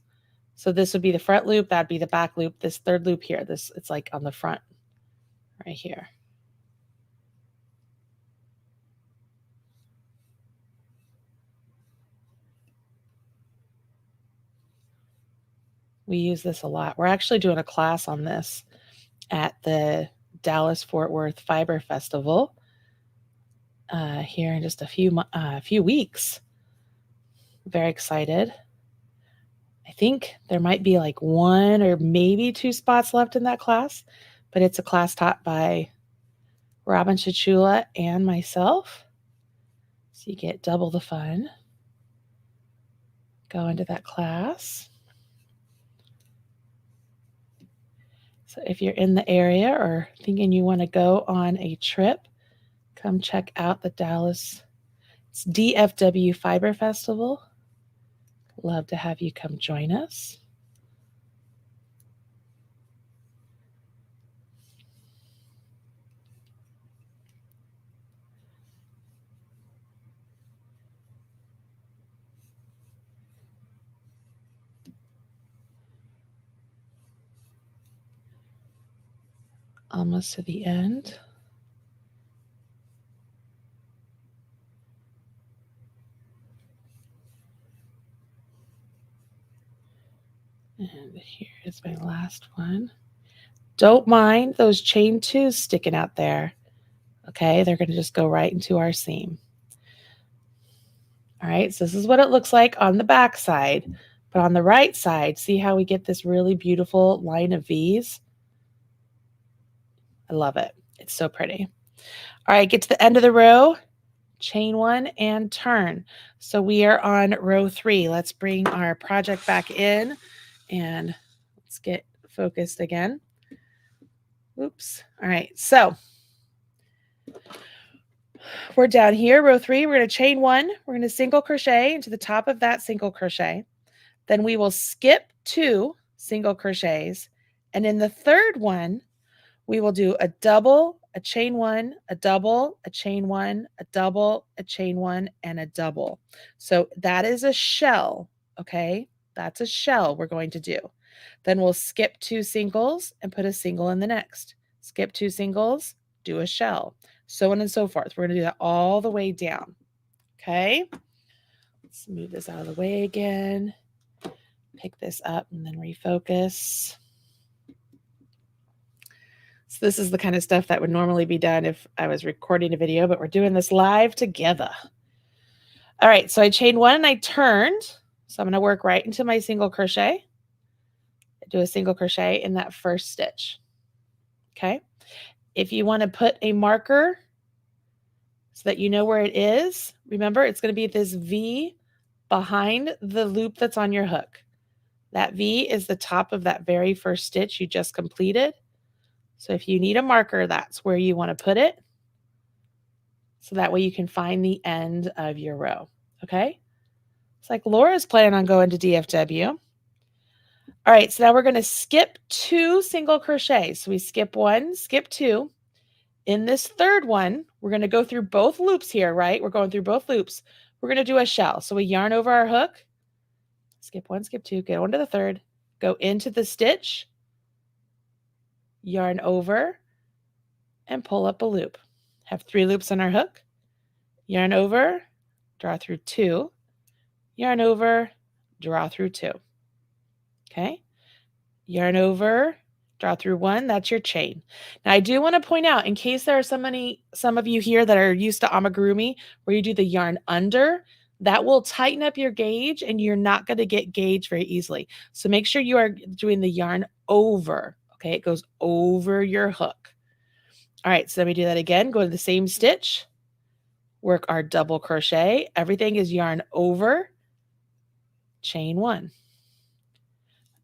so this would be the front loop, that'd be the back loop, this third loop here, it's like on the front right here. We use this a lot. We're actually doing a class on this at the Dallas-Fort Worth Fiber Festival here in just a few weeks. Very excited. I think there might be like 1 or maybe 2 spots left in that class, but it's a class taught by Robin Chichula and myself. So you get double the fun. Go into that class. So if you're in the area or thinking you want to go on a trip, come check out the Dallas. It's DFW Fiber Festival. Love to have you come join us. Almost to the end. And here is my last one. Don't mind those chain 2s sticking out there. Okay, they're going to just go right into our seam. All right, so this is what it looks like on the back side. But on the right side, see how we get this really beautiful line of V's? I love it. It's so pretty. All right, get to the end of the row, chain 1 and turn. So we are on row 3. Let's bring our project back in and let's get focused again. Oops. All right, so we're down here, row 3. We're going to chain 1. We're going to single crochet into the top of that single crochet. Then we will skip 2 single crochets. And in the third one, we will do a double, a chain one, a double, a chain one, a double, a chain one, and a double. So that is a shell, okay? That's a shell we're going to do. Then we'll skip 2 singles and put a single in the next. Skip 2 singles, do a shell, so on and so forth. We're going to do that all the way down, okay? Let's move this out of the way again. Pick this up and then refocus. So this is the kind of stuff that would normally be done if I was recording a video, but we're doing this live together. All right, so I chained 1 and I turned. So I'm going to work right into my single crochet. Do a single crochet in that first stitch. Okay. If you want to put a marker so that you know where it is, remember it's going to be this V behind the loop that's on your hook. That V is the top of that very first stitch you just completed. So if you need a marker, that's where you want to put it. So that way you can find the end of your row. Okay. It's like Laura's planning on going to DFW. All right, so now we're going to skip 2 single crochets. So we skip 1, skip 2. In this third one, we're going to go through both loops here, right? We're going through both loops. We're going to do a shell. So we yarn over our hook, skip 1, skip 2, go into the third, go into the stitch, yarn over, and pull up a loop. Have 3 loops on our hook, yarn over, draw through 2, yarn over, draw through 2. Okay, yarn over, draw through 1, that's your chain. Now I do want to point out, in case there are some of you here that are used to amigurumi, where you do the yarn under, that will tighten up your gauge and you're not going to get gauge very easily. So make sure you are doing the yarn over, okay? It goes over your hook. All right, so let me do that again. Go to the same stitch, work our double crochet. Everything is yarn over, chain 1.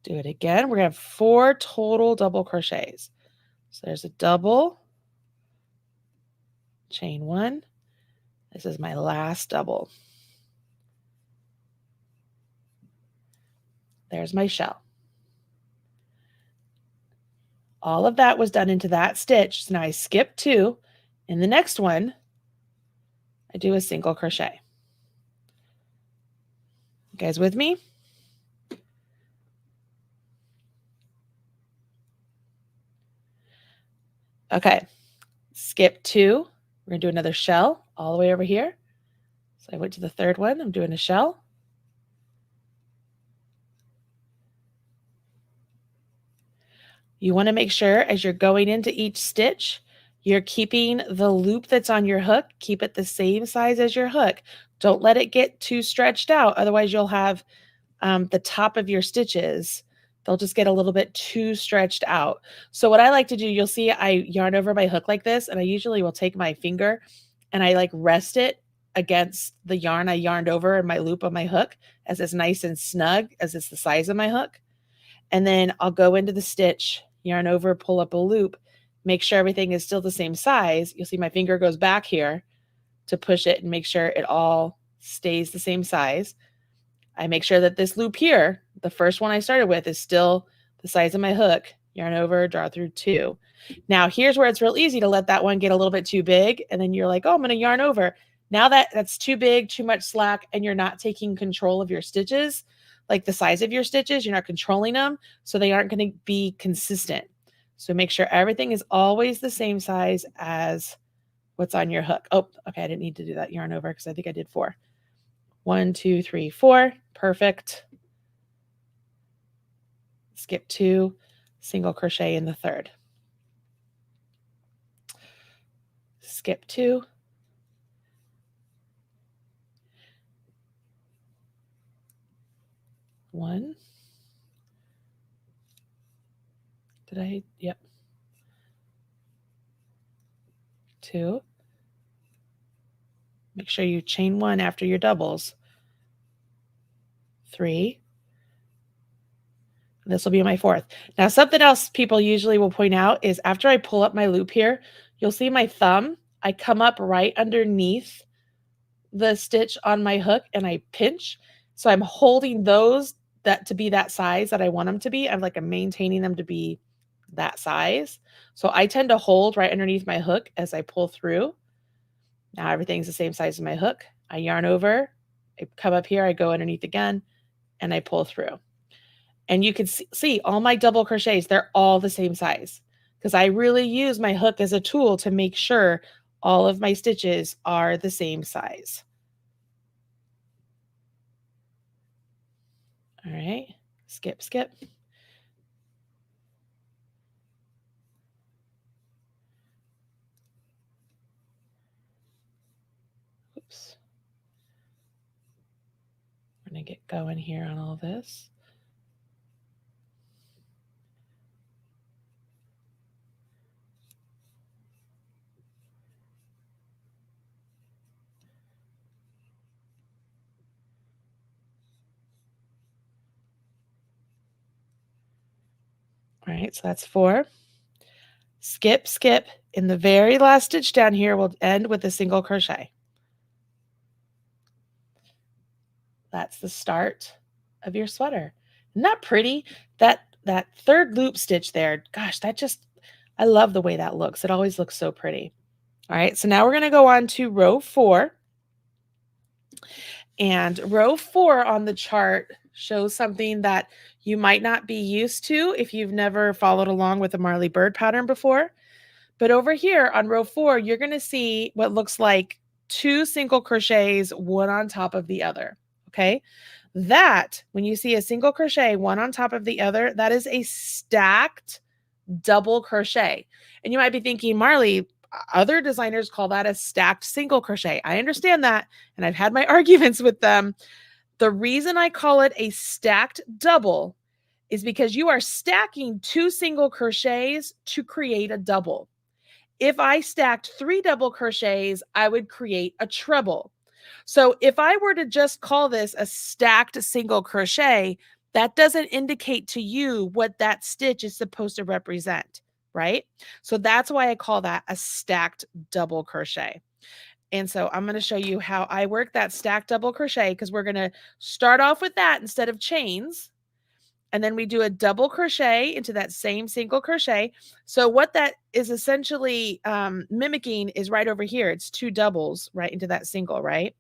Do it again. We're going to have 4 total double crochets. So there's a double, chain 1. This is my last double. There's my shell. All of that was done into that stitch. So now I skip 2. In the next one, I do a single crochet. You guys with me? Okay, skip 2. We're going to do another shell all the way over here. So I went to the third one. I'm doing a shell. You want to make sure as you're going into each stitch, you're keeping the loop that's on your hook, keep it the same size as your hook. Don't let it get too stretched out. Otherwise, you'll have the top of your stitches, they'll just get a little bit too stretched out. So what I like to do, you'll see I yarn over my hook like this, and I usually will take my finger and I like rest it against the yarn I yarned over in my loop on my hook as it's nice and snug as it's the size of my hook. And then I'll go into the stitch, yarn over, pull up a loop, make sure everything is still the same size. You'll see my finger goes back here to push it and make sure it all stays the same size. I make sure that this loop here, the first one I started with, is still the size of my hook. Yarn over, draw through 2. Now here's where it's real easy to let that one get a little bit too big, and then you're like, oh, I'm going to yarn over. Now that's too big, too much slack, and you're not taking control of your stitches, like the size of your stitches. You're not controlling them, so they aren't going to be consistent. So make sure everything is always the same size as what's on your hook. Oh, okay, I didn't need to do that yarn over because I think I did 4. 1, 2, 3, 4. Perfect. Skip 2, single crochet in the third. Skip 2. One. Did I? Yep. 2. Make sure you chain 1 after your doubles. 3. This will be my 4th. Now, something else people usually will point out is after I pull up my loop here, you'll see my thumb. I come up right underneath the stitch on my hook and I pinch. So I'm holding those that to be that size that I want them to be. I'm maintaining them to be that size. So I tend to hold right underneath my hook as I pull through. Now everything's the same size as my hook. I yarn over, I come up here, I go underneath again, and I pull through. And you can see all my double crochets, they're all the same size because I really use my hook as a tool to make sure all of my stitches are the same size. All right, skip, skip. Oops. We're going to get going here on all this. All right, so that's 4. Skip, skip. In the very last stitch down here, we'll end with a single crochet. That's the start of your sweater. Isn't that pretty? That third loop stitch there, gosh, I love the way that looks. It always looks so pretty. All right, so now we're going to go on to row 4. And row 4 on the chart shows something that you might not be used to if you've never followed along with a Marley Bird pattern before. But over here on row 4, you're going to see what looks like 2 single crochets, one on top of the other. Okay. That, when you see a single crochet, one on top of the other, that is a stacked double crochet. And you might be thinking, Marley, other designers call that a stacked single crochet. I understand that. And I've had my arguments with them. The reason I call it a stacked double is because you are stacking 2 single crochets to create a double. If I stacked 3 double crochets, I would create a treble. So if I were to just call this a stacked single crochet, that doesn't indicate to you what that stitch is supposed to represent, right? So that's why I call that a stacked double crochet. And so I'm going to show you how I work that stacked double crochet because we're going to start off with that instead of chains. And then we do a double crochet into that same single crochet. So what that is essentially mimicking is right over here. It's 2 doubles right into that single, right?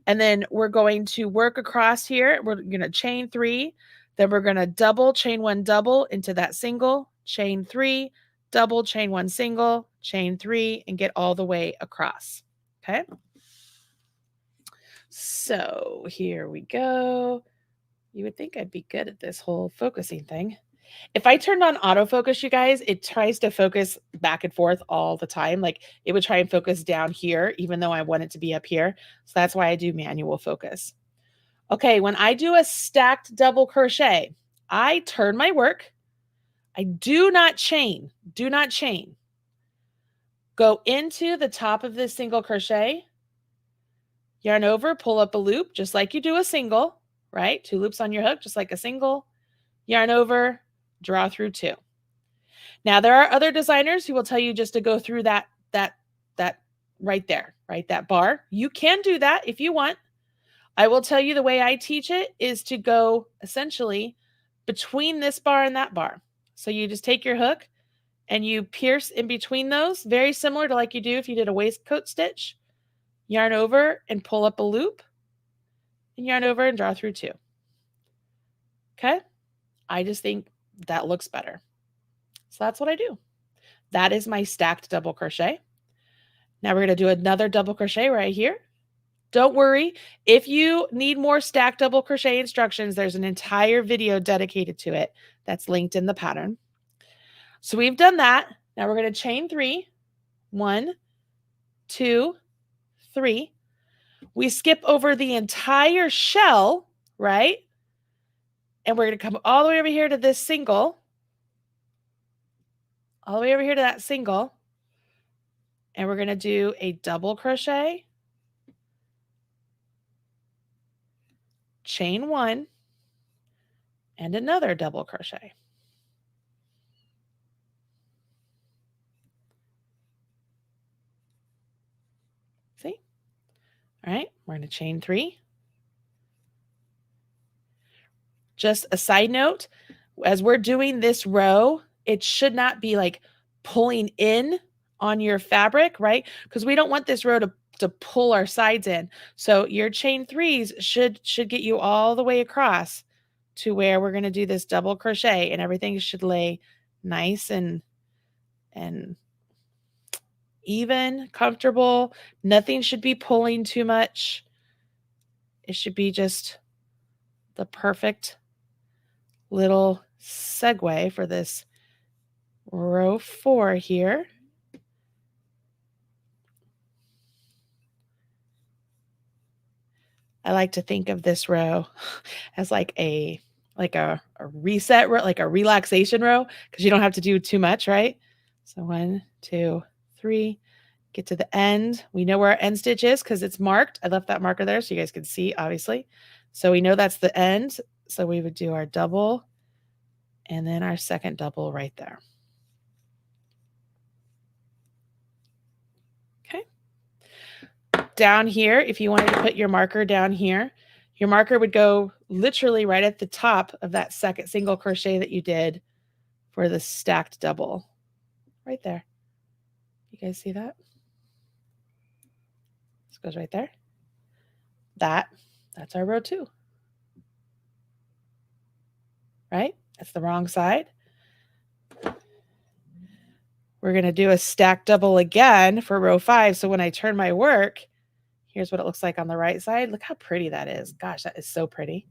And then we're going to work across here. We're going to chain 3. Then we're going to double, chain 1 double into that single, chain 3, double, chain 1 single, chain 3, and get all the way across. Okay. So here we go. You would think I'd be good at this whole focusing thing. If I turned on autofocus, you guys, it tries to focus back and forth all the time. Like it would try and focus down here, even though I want it to be up here. So that's why I do manual focus. Okay, when I do a stacked double crochet, I turn my work. I do not chain. Do not chain. Go into the top of this single crochet, yarn over, pull up a loop, just like you do a single, right? 2 loops on your hook, just like a single, yarn over, draw through 2. Now, there are other designers who will tell you just to go through that right there, right? That bar. You can do that if you want. I will tell you the way I teach it is to go essentially between this bar and that bar. So you just take your hook and you pierce in between those, very similar to like you do if you did a waistcoat stitch. Yarn over and pull up a loop, and yarn over and draw through 2. Okay? I just think that looks better. So that's what I do. That is my stacked double crochet. Now we're going to do another double crochet right here. Don't worry. If you need more stacked double crochet instructions, there's an entire video dedicated to it that's linked in the pattern. So we've done that. Now we're going to chain 3. 1, 2, 3. We skip over the entire shell, right? And we're going to come all the way over here to this single. All the way over here to that single. And we're going to do a double crochet, chain 1, and another double crochet. See? All right, we're going to chain 3, just a side note, as we're doing this row, it should not be like pulling in on your fabric, right? Because we don't want this row to pull our sides in. So your chain threes should get you all the way across to where we're going to do this double crochet, and everything should lay nice and even, comfortable. Nothing should be pulling too much. It should be just the perfect little segue for this row 4 here. I like to think of this row as like a reset row, like a relaxation row, because you don't have to do too much, right? So 1, 2, 3, get to the end. We know where our end stitch is because it's marked. I left that marker there so you guys can see, obviously. So we know that's the end. So we would do our double and then our second double right there. Okay. Down here, if you wanted to put your marker down here, your marker would go literally right at the top of that second single crochet that you did for the stacked double. Right there. You guys see that? This goes right there. That's our row 2. Right? That's the wrong side. We're going to do a stacked double again for row 5. So when I turn my work, here's what it looks like on the right side. Look how pretty that is. Gosh, that is so pretty.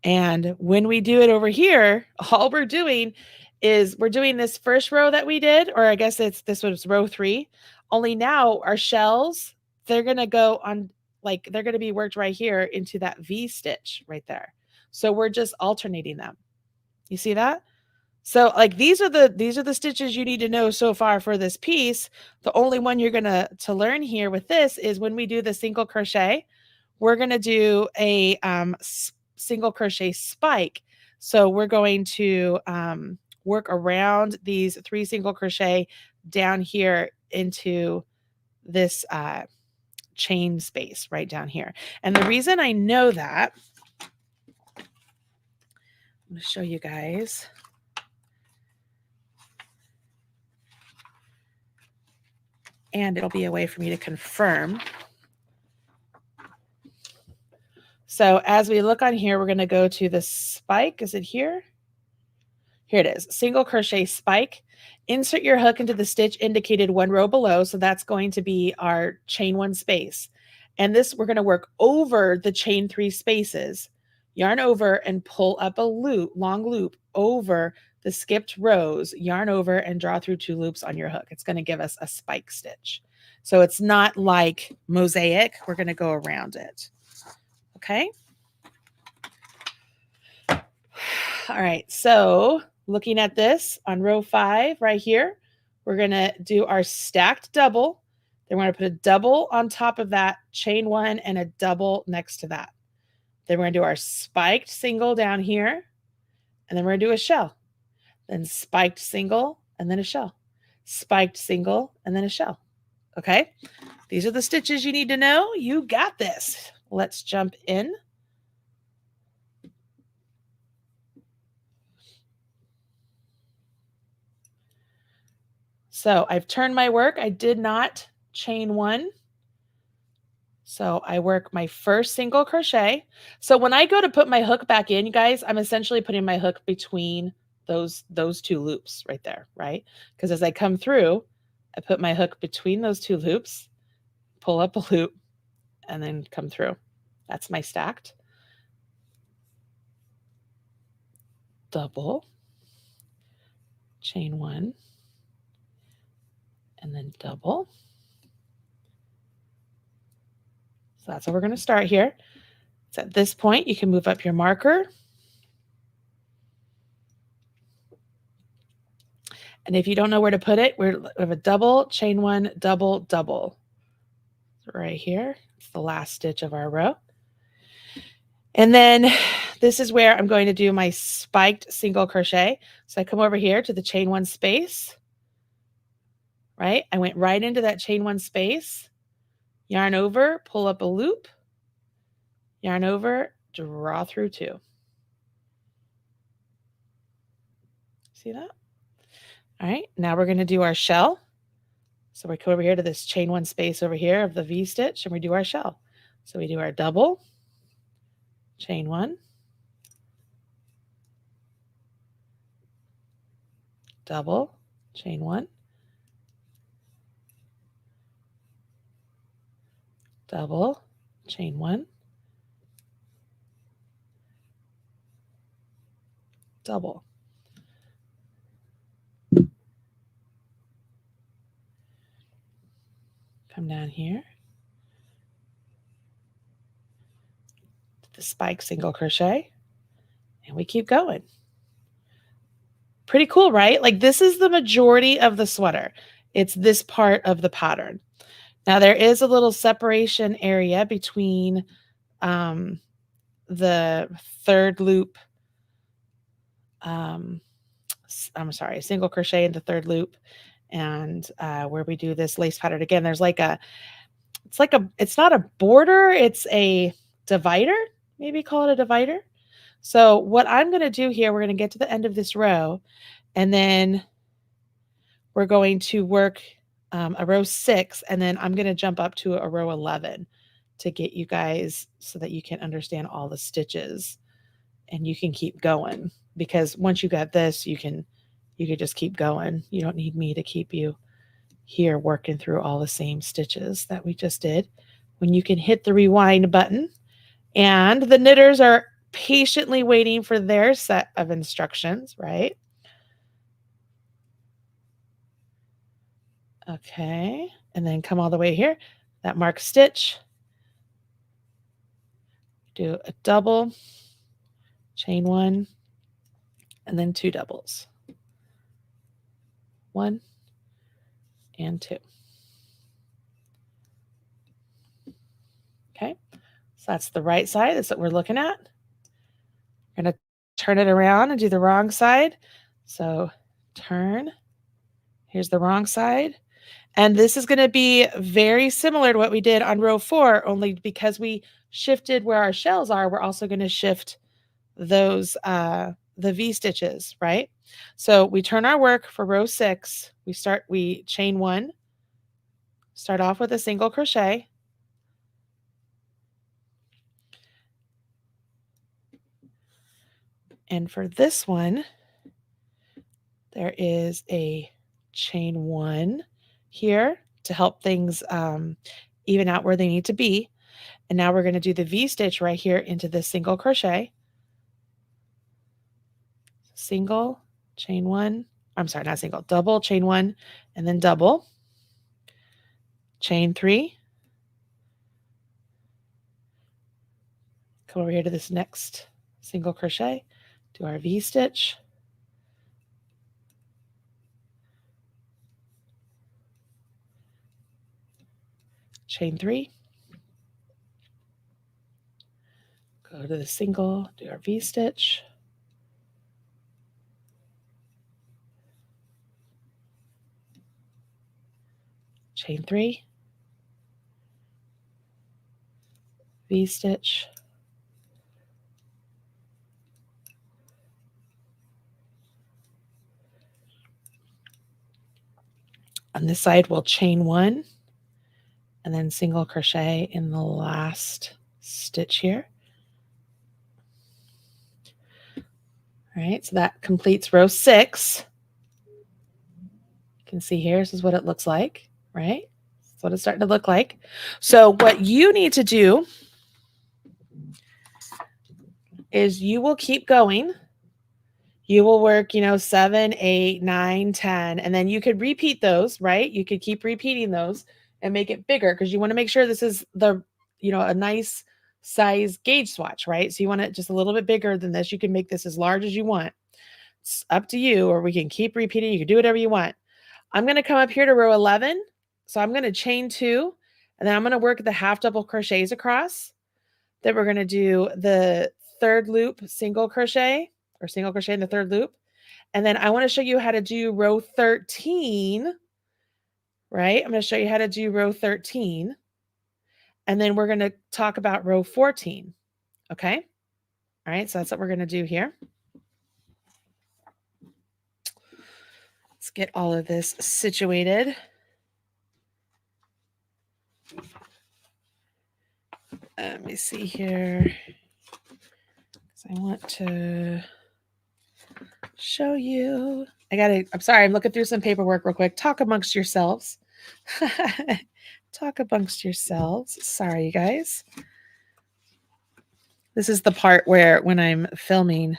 And when we do it over here, all we're doing is we're doing this first row that we did, or I guess this was row 3. Only now our shells, they're going to go on, like they're going to be worked right here into that V stitch right there. So we're just alternating them. You see that? So like these are the stitches you need to know so far for this piece. The only one you're going to learn here with this is when we do the single crochet, we're going to do a single crochet spike. So we're going to work around these 3 single crochet down here into this chain space right down here. And the reason I know that, I'm going to show you guys. And it'll be a way for me to confirm. So as we look on here, we're going to go to the spike. Is it here? Here it is. Single crochet spike. Insert your hook into the stitch indicated 1 row below. So that's going to be our chain 1 space. And this, we're going to work over the chain 3 spaces. Yarn over and pull up a loop, long loop over the skipped rows, yarn over and draw through 2 loops on your hook. It's going to give us a spike stitch. So it's not like mosaic. We're going to go around it. Okay. All right. So looking at this on row 5 right here, we're going to do our stacked double. Then we're going to put a double on top of that chain 1 and a double next to that. Then we're going to do our spiked single down here, and then we're going to do a shell. Then spiked single, and then a shell. Spiked single, and then a shell. Okay? These are the stitches you need to know. You got this. Let's jump in. So I've turned my work. I did not chain 1. So I work my first single crochet. So when I go to put my hook back in, you guys, I'm essentially putting my hook between those 2 loops right there, right? Because as I come through, I put my hook between those 2 loops, pull up a loop, and then come through. That's my stacked double, chain 1, and then double. So that's how we're going to start here. So at this point, you can move up your marker. And if you don't know where to put it, we have a double, chain 1, double, double. Right here. It's the last stitch of our row. And then this is where I'm going to do my spiked single crochet. So I come over here to the chain 1 space. Right? I went right into that chain 1 space. Yarn over, pull up a loop, yarn over, draw through 2. See that? All right, now we're going to do our shell. So we come over here to this chain one space over here of the V stitch and we do our shell. So we do our double, chain one, double, chain one, double, chain one, double. Come down here to the spike single crochet and we keep going. Pretty cool, right? Like this is the majority of the sweater. It's this part of the pattern. Now there is a little separation area between the third loop, I'm sorry, single crochet in the third loop and where we do this lace pattern again. There's like it's not a border, it's a divider, maybe call it a divider. So what I'm going to do here, we're going to get to the end of this row and then we're going to work a row 6 and then I'm going to jump up to a row 11 to get you guys so that you can understand all the stitches and you can keep going, because once you got this, you could just keep going. You don't need me to keep you here working through all the same stitches that we just did. When you can hit the rewind button and the knitters are patiently waiting for their set of instructions, right? Okay, and then come all the way here, that marked stitch, do a double, chain one, and then 2 doubles, 1 and 2. Okay, so that's the right side. That's what we're looking at. We're going to turn it around and do the wrong side. So turn, here's the wrong side. And this is going to be very similar to what we did on row 4, only because we shifted where our shells are, we're also going to shift those, the V stitches, right? So we turn our work for row 6. We chain 1, start off with a single crochet. And for this one, there is a chain 1 here to help things even out where they need to be. And now we're going to do the V stitch right here into this single crochet. Single, chain 1, I'm sorry, not single, double, chain 1, and then double, chain 3. Come over here to this next single crochet, do our V stitch, chain 3, go to the single, do our V stitch, chain 3, V stitch, on this side we'll chain 1 and then single crochet in the last stitch here. All right, so that completes row 6. You can see here, this is what it looks like, right? That's what it's starting to look like. So what you need to do is you will keep going. You will work, 7, 8, 9, 10, and then you could repeat those, right? You could keep repeating those and make it bigger because you want to make sure this is a nice size gauge swatch, right? So you want it just a little bit bigger than this. You can make this as large as you want. It's up to you, or we can keep repeating. You can do whatever you want. I'm going to come up here to row 11. So I'm going to chain 2, and then I'm going to work the half double crochets across. Then we're going to do the third loop single crochet or single crochet in the third loop. And then I want to show you how to do row 13, right? I'm going to show you how to do row 13. And then we're going to talk about row 14. Okay. All right. So that's what we're going to do here. Let's get all of this situated. Let me see here. I want to show you. I'm sorry, I'm looking through some paperwork real quick. Talk amongst yourselves. Talk amongst yourselves. Sorry, you guys. This is the part where when I'm filming,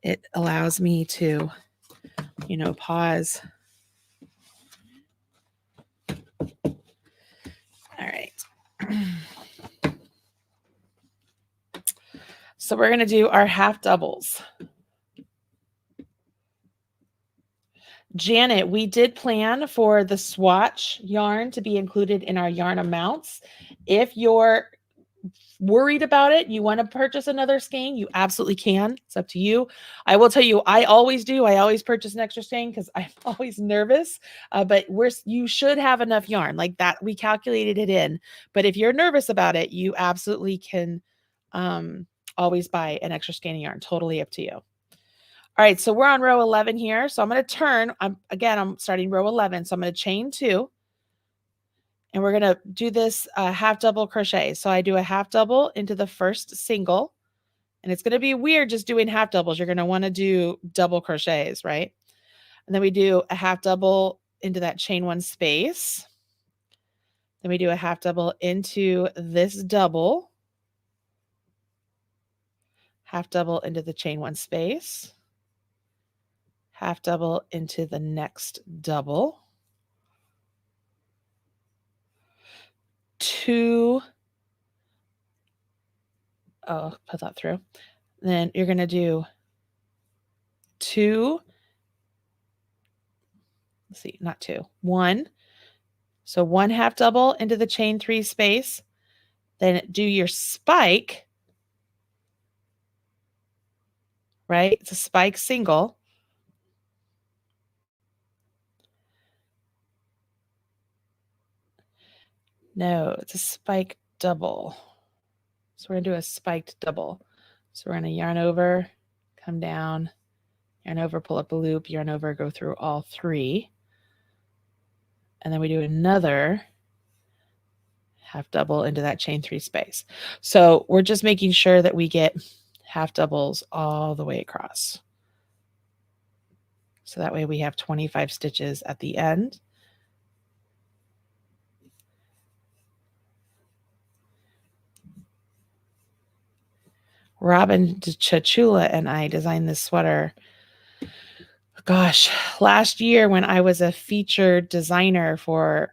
it allows me to, pause. All right. So we're going to do our half doubles. Janet, we did plan for the swatch yarn to be included in our yarn amounts. If you're worried about it, you want to purchase another skein, you absolutely can. It's up to you. I will tell you, I always do. I always purchase an extra skein because I'm always nervous. But you should have enough yarn like that. We calculated it in. But if you're nervous about it, you absolutely can always buy an extra skein of yarn. Totally up to you. All right, so we're on row 11 here. So I'm going to turn. I'm starting row 11. So I'm going to chain 2. And we're going to do this half double crochet. So I do a half double into the first single. And it's going to be weird just doing half doubles. You're going to want to do double crochets, right? And then we do a half double into that chain 1 space. Then we do a half double into this double. Half double into the chain 1 space. Half double into the next double. 2. Oh, put that through. Then you're going to do 2. Let's see, not 2, 1. So 1 half double into the chain 3 space. Then do your spike, right? It's a spike single. No, it's a spike double. So we're going to do a spiked double. So we're going to yarn over, come down, yarn over, pull up a loop, yarn over, go through all 3. And then we do another half double into that chain 3 space. So we're just making sure that we get half doubles all the way across. So that way we have 25 stitches at the end. Robin Chachula and I designed this sweater, gosh, last year when I was a featured designer for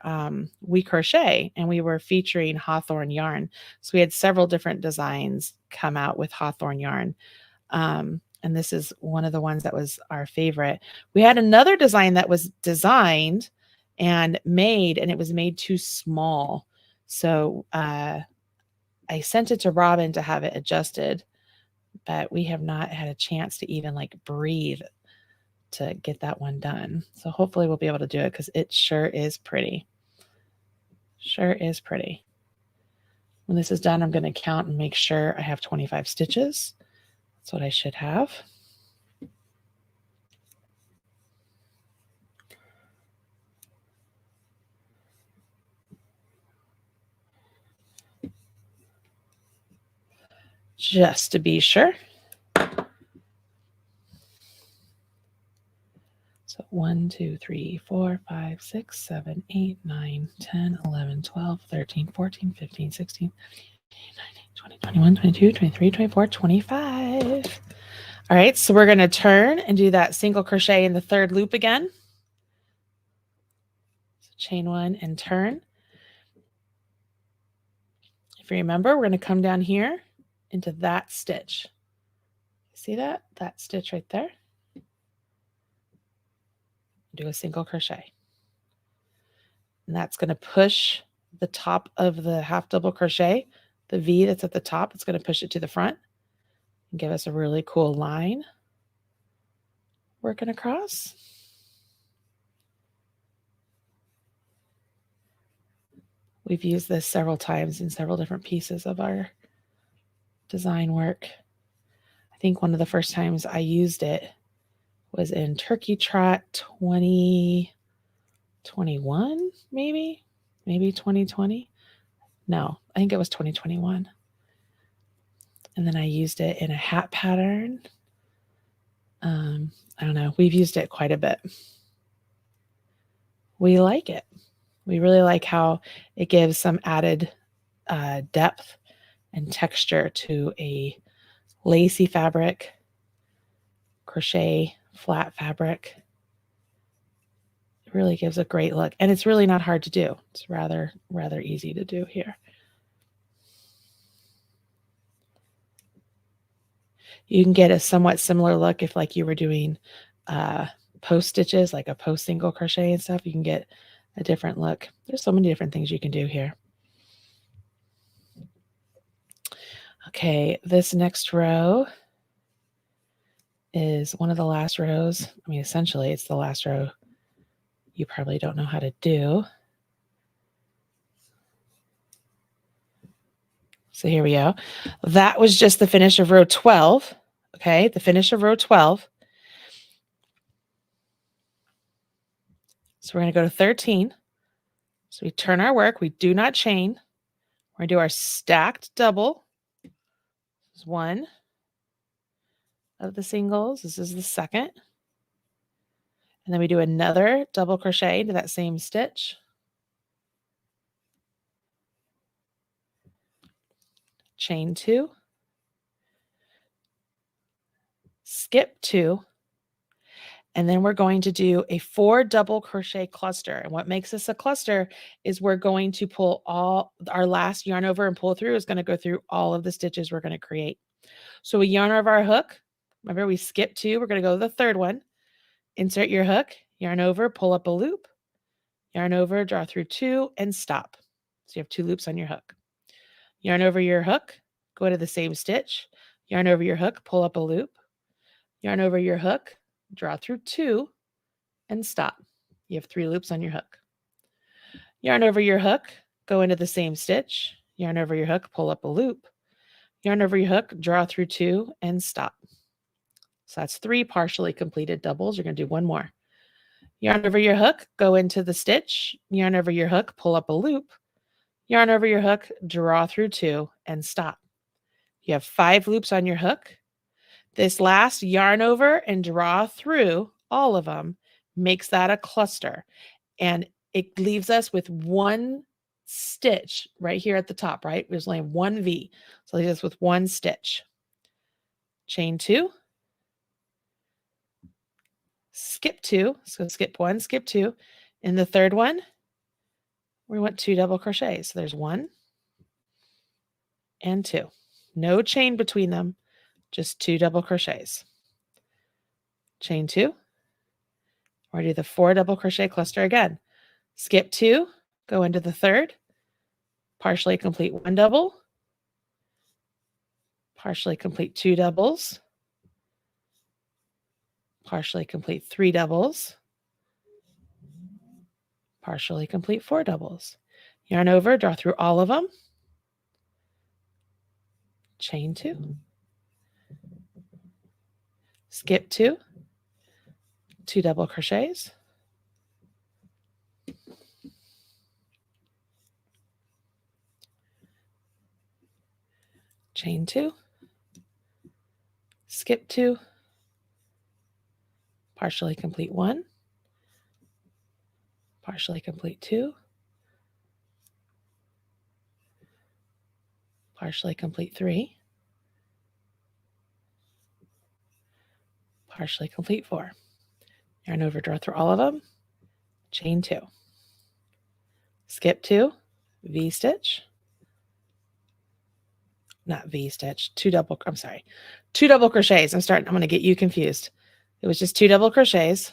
We Crochet, and we were featuring Hawthorne yarn. So we had several different designs come out with Hawthorne yarn. And this is one of the ones that was our favorite. We had another design that was designed and made, and it was made too small. So I sent it to Robin to have it adjusted, but we have not had a chance to even breathe to get that one done. So hopefully we'll be able to do it because it sure is pretty. Sure is pretty. When this is done, I'm going to count and make sure I have 25 stitches. That's what I should have. Just to be sure. So 1, 2, 3, 4, 5, 6, 7, 8, 9, 10, 11, 12, 13, 14, 15, 16, 19, 20, 21, 22, 23, 24, 25. All right, so we're going to turn and do that single crochet in the 3rd loop again. So chain 1 and turn. If you remember, we're going to come down here into that stitch. See that? That stitch right there. Do a single crochet. And that's going to push the top of the half double crochet, the V that's at the top, it's going to push it to the front and give us a really cool line working across. We've used this several times in several different pieces of our design work. I think one of the first times I used it was in Turkey Trot 2021, maybe 2020. No, I think it was 2021. And then I used it in a hat pattern. I don't know. We've used it quite a bit. We like it. We really like how it gives some added depth and texture to a lacy fabric, crochet, flat fabric. It really gives a great look. And it's really not hard to do. It's rather easy to do here. You can get a somewhat similar look if like you were doing post stitches, like a post single crochet and stuff. You can get a different look. There's so many different things you can do here. Okay, this next row is one of the last rows. I mean, essentially it's the last row you probably don't know how to do. So here we go. That was just the finish of row 12. Okay, the finish of row 12. So we're going to go to 13. So we turn our work. We do not chain. We're going to do our stacked double. This is one of the singles. This is the second. And then we do another double crochet into that same stitch. Chain 2. Skip 2. And then we're going to do a 4 double crochet cluster. And what makes this a cluster is we're going to pull all our last yarn over and pull through is going to go through all of the stitches we're going to create. So we yarn over our hook. Remember, we skip 2. We're going to go to the third one. Insert your hook, yarn over, pull up a loop, yarn over, draw through 2, and stop. So you have 2 loops on your hook. Yarn over your hook, go to the same stitch, yarn over your hook, pull up a loop, yarn over your hook, draw through 2, and stop. You have 3 loops on your hook. Yarn over your hook, go into the same stitch, yarn over your hook, pull up a loop, yarn over your hook, draw through 2, and stop. So that's 3 partially completed doubles. You're going to do one more. Yarn over your hook, go into the stitch, yarn over your hook, pull up a loop, yarn over your hook, draw through 2, and stop. You have 5 loops on your hook. This last yarn over and draw through all of them makes that a cluster. And it leaves us with 1 stitch right here at the top, right? There's only 1 V. So it leaves us with 1 stitch. Chain 2. Skip 2. So skip 1, skip 2. In the third one, we want 2 double crochets. So there's 1 and 2. No chain between them, just 2 double crochets. Chain 2. Or do the 4 double crochet cluster again. Skip 2, go into the third, partially complete 1 double, partially complete 2 doubles, partially complete 3 doubles, partially complete 4 doubles. Yarn over, draw through all of them, chain 2, skip 2, 2 double crochets, chain 2, skip 2, partially complete 1, partially complete 2, partially complete 3, partially complete 4. Yarn over, draw through all of them, chain 2, skip 2, V stitch, not V stitch, 2 double crochets. I'm going to get you confused. It was just 2 double crochets,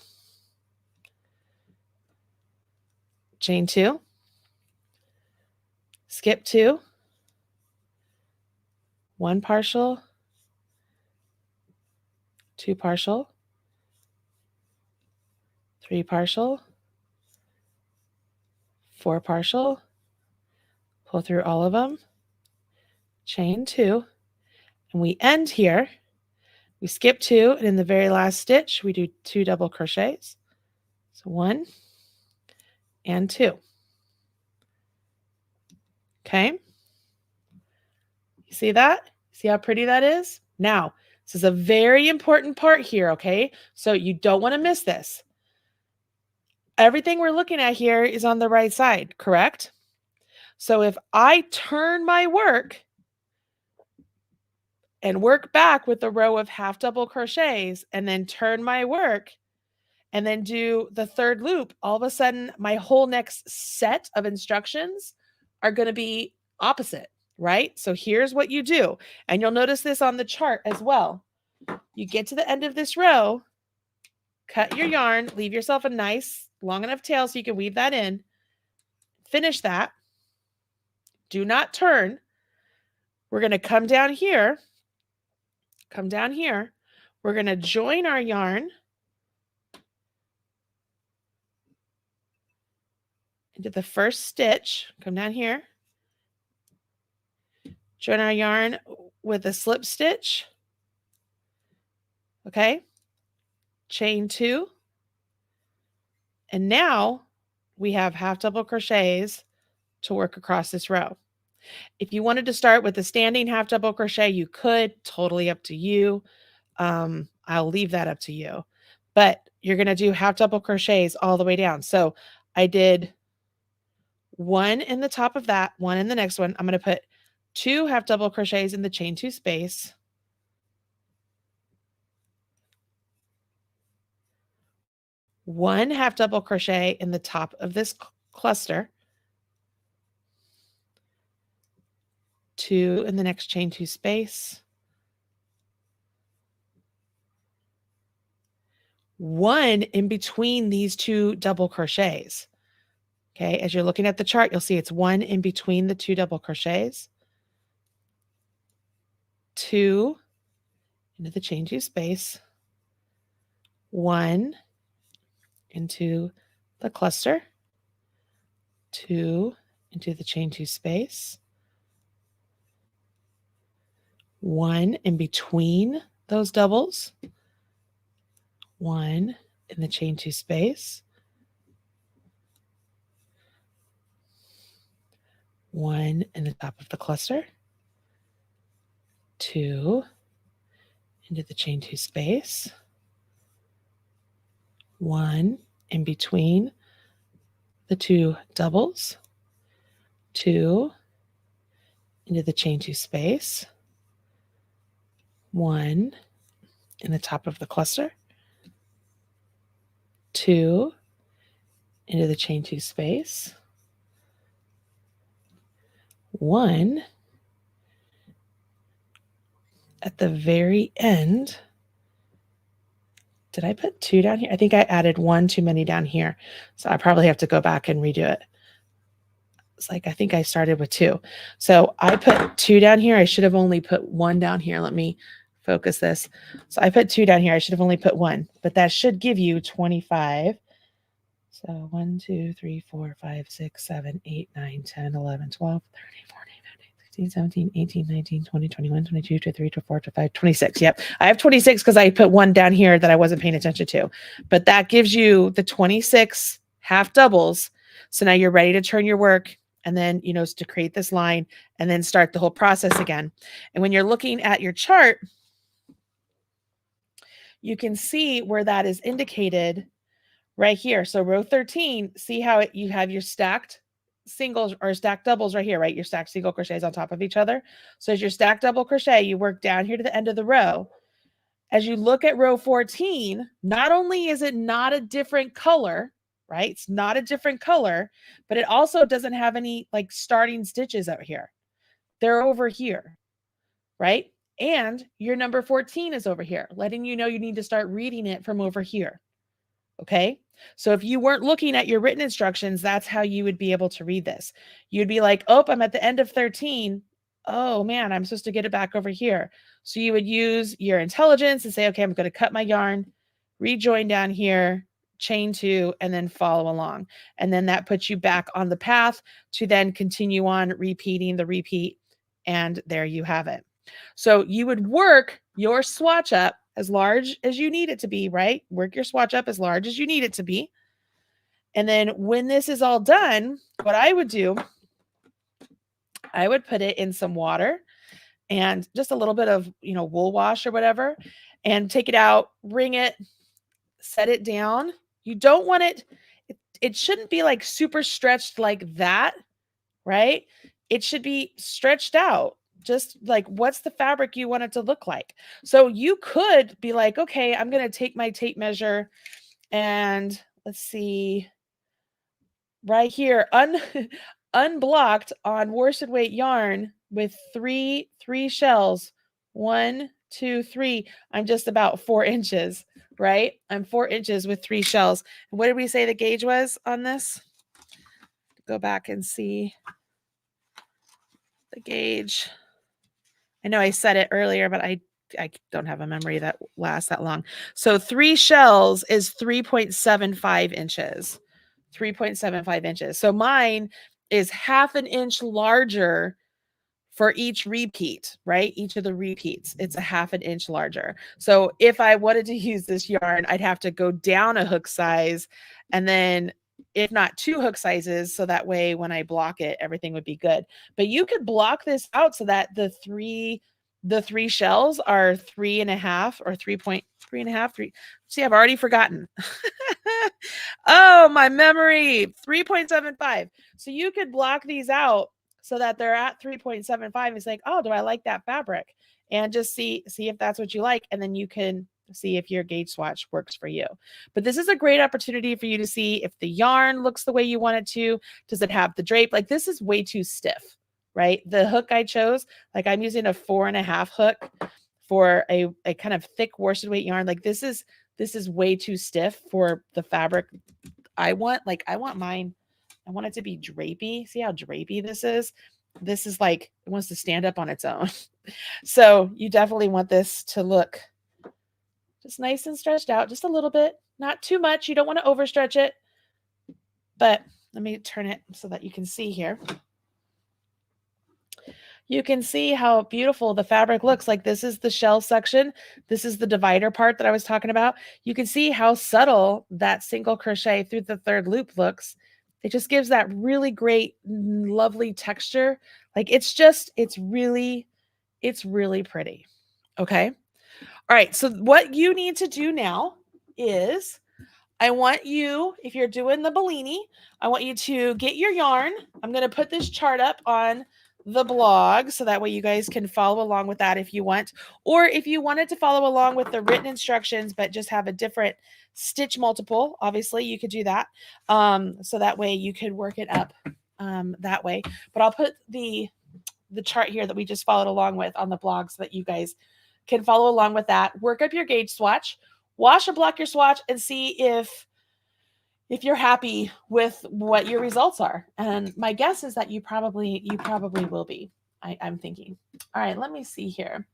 chain 2, skip 2, 1 partial, 2 partial, 3 partial, 4 partial, pull through all of them, chain 2, and we end here We skip 2, and in the very last stitch, we do 2 double crochets. So 1 and 2. Okay. You see that? See how pretty that is? Now, this is a very important part here, okay? So you don't want to miss this. Everything we're looking at here is on the right side, correct? So if I turn my work and work back with a row of half double crochets and then turn my work and then do the third loop, all of a sudden my whole next set of instructions are going to be opposite, right? So here's what you do. And you'll notice this on the chart as well. You get to the end of this row, cut your yarn, leave yourself a nice long enough tail so you can weave that in. Finish that. Do not turn. We're going to come down here. We're going to join our yarn into the first stitch. Come down here. Join our yarn with a slip stitch. Okay. Chain 2. And now we have half double crochets to work across this row. If you wanted to start with a standing half double crochet, you could, totally up to you. I'll leave that up to you, but you're going to do half double crochets all the way down. So I did 1 in the top of that, 1 in the next one. I'm going to put 2 half double crochets in the chain 2 space. 1 half double crochet in the top of this cluster. 2 in the next chain 2 space. 1 in between these 2 double crochets. Okay, as you're looking at the chart, you'll see it's 1 in between the 2 double crochets. 2 into the chain 2 space. 1 into the cluster. 2 into the chain 2 space. 1 in between those doubles. 1 in the chain 2 space. 1 in the top of the cluster. 2 into the chain 2 space. 1 in between the 2 doubles. 2 into the chain 2 space. 1 in the top of the cluster. 2 into the chain 2 space. 1 at the very end. Did I put 2 down here? I think I added 1 too many down here. So I probably have to go back and redo it. It's like, I think I started with 2. So I put 2 down here. I should have only put 1 down here. Let me focus this. So I put 2 down here. I should have only put 1, but that should give you 25. So 1, 2, 3, 4, 5, 6, 7, 8, 9, 10, 11, 12, 13, 14, 15, 16, 17, 18, 19, 20, 21, 22, 23, 24, 25, 26. Yep. I have 26 because I put 1 down here that I wasn't paying attention to, but that gives you the 26 half doubles. So now you're ready to turn your work and then, to create this line and then start the whole process again. And when you're looking at your chart, you can see where that is indicated right here. So row 13, see how you have your stacked singles or stacked doubles right here, right? Your stacked single crochets on top of each other. So as your stacked double crochet, you work down here to the end of the row. As you look at row 14, not only is it not a different color, right? It's not a different color, but it also doesn't have any like starting stitches out here. They're over here, right? And your number 14 is over here, letting you know you need to start reading it from over here. Okay. So if you weren't looking at your written instructions, that's how you would be able to read this. You'd be like, oh, I'm at the end of 13. Oh man, I'm supposed to get it back over here. So you would use your intelligence and say, okay, I'm going to cut my yarn, rejoin down here, chain 2, and then follow along. And then that puts you back on the path to then continue on repeating the repeat. And there you have it. So you would work your swatch up as large as you need it to be, right? Work your swatch up as large as you need it to be. And then when this is all done, what I would do, I would put it in some water and just a little bit of, wool wash or whatever, and take it out, wring it, set it down. You don't want it shouldn't be like super stretched like that, right? It should be stretched out, just like what's the fabric you want it to look like. So you could be like, okay, I'm going to take my tape measure and let's see, right here, unblocked on worsted weight yarn with three shells. 1, 2, 3. I'm just about 4 inches, right? I'm 4 inches with 3 shells. And what did we say the gauge was on this? Go back and see the gauge. I know I said it earlier, but I don't have a memory that lasts that long. So 3 shells is 3.75 inches. 3.75 inches. So mine is half an inch larger for each repeat, right? Each of the repeats, it's a half an inch larger. So if I wanted to use this yarn, I'd have to go down a hook size and then if not 2 hook sizes, so that way when I block it, everything would be good. But you could block this out so that the three shells are 3.5 or 3.3.5. See, I've already forgotten. Oh, my memory, 3.75. So you could block these out so that they're at 3.75. It's like, oh, do I like that fabric? And just see if that's what you like. And then you can see if your gauge swatch works for you. But this is a great opportunity for you to see if the yarn looks the way you want it to. Does it have the drape? Like this is way too stiff, right? The hook I chose, like I'm using a 4.5 hook for a kind of thick worsted weight yarn. Like this is way too stiff for the fabric I want. Like I want mine, I want it to be drapey. See how drapey this is? This is like, it wants to stand up on its own. So you definitely want this to look just nice and stretched out, just a little bit, not too much. You don't want to overstretch it, but let me turn it so that you can see here. You can see how beautiful the fabric looks. Like this is the shell section. This is the divider part that I was talking about. You can see how subtle that single crochet through the 3rd loop looks. It just gives that really great, lovely texture. Like it's really pretty. Okay. All right. So what you need to do now is I want you, if you're doing the Bellini, I want you to get your yarn. I'm going to put this chart up on the blog so that way you guys can follow along with that if you want, or if you wanted to follow along with the written instructions but just have a different stitch multiple, obviously you could do that, so that way you could work it up that way. But I'll put the chart here that we just followed along with on the blog so that you guys can follow along with that. Work up your gauge swatch, wash and block your swatch, and see if you're happy with what your results are. And my guess is that you probably will be. I'm thinking. All right, let me see here.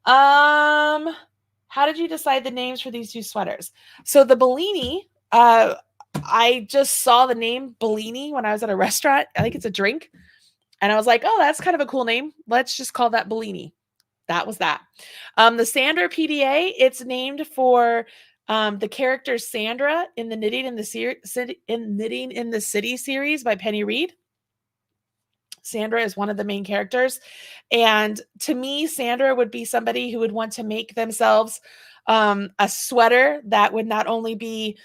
How did you decide the names for these 2 sweaters? So the Bellini, I just saw the name Bellini when I was at a restaurant. I think it's a drink. And I was like, oh, that's kind of a cool name. Let's just call that Bellini. That was that. The Sandra PDA, it's named for the character Sandra in the Knitting in the City series by Penny Reed. Sandra is one of the main characters. And to me, Sandra would be somebody who would want to make themselves a sweater that would not only be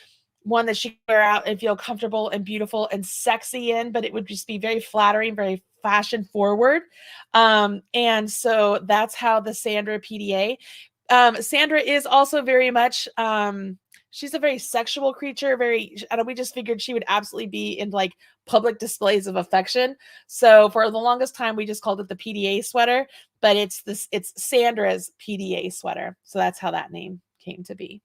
one that she could wear out and feel comfortable and beautiful and sexy in, but it would just be very flattering, very fashion forward. And so that's how the Sandra PDA. Sandra is also very much, she's a very sexual creature. We just figured she would absolutely be in like public displays of affection. So for the longest time, we just called it the PDA sweater, but it's Sandra's PDA sweater. So that's how that name came to be.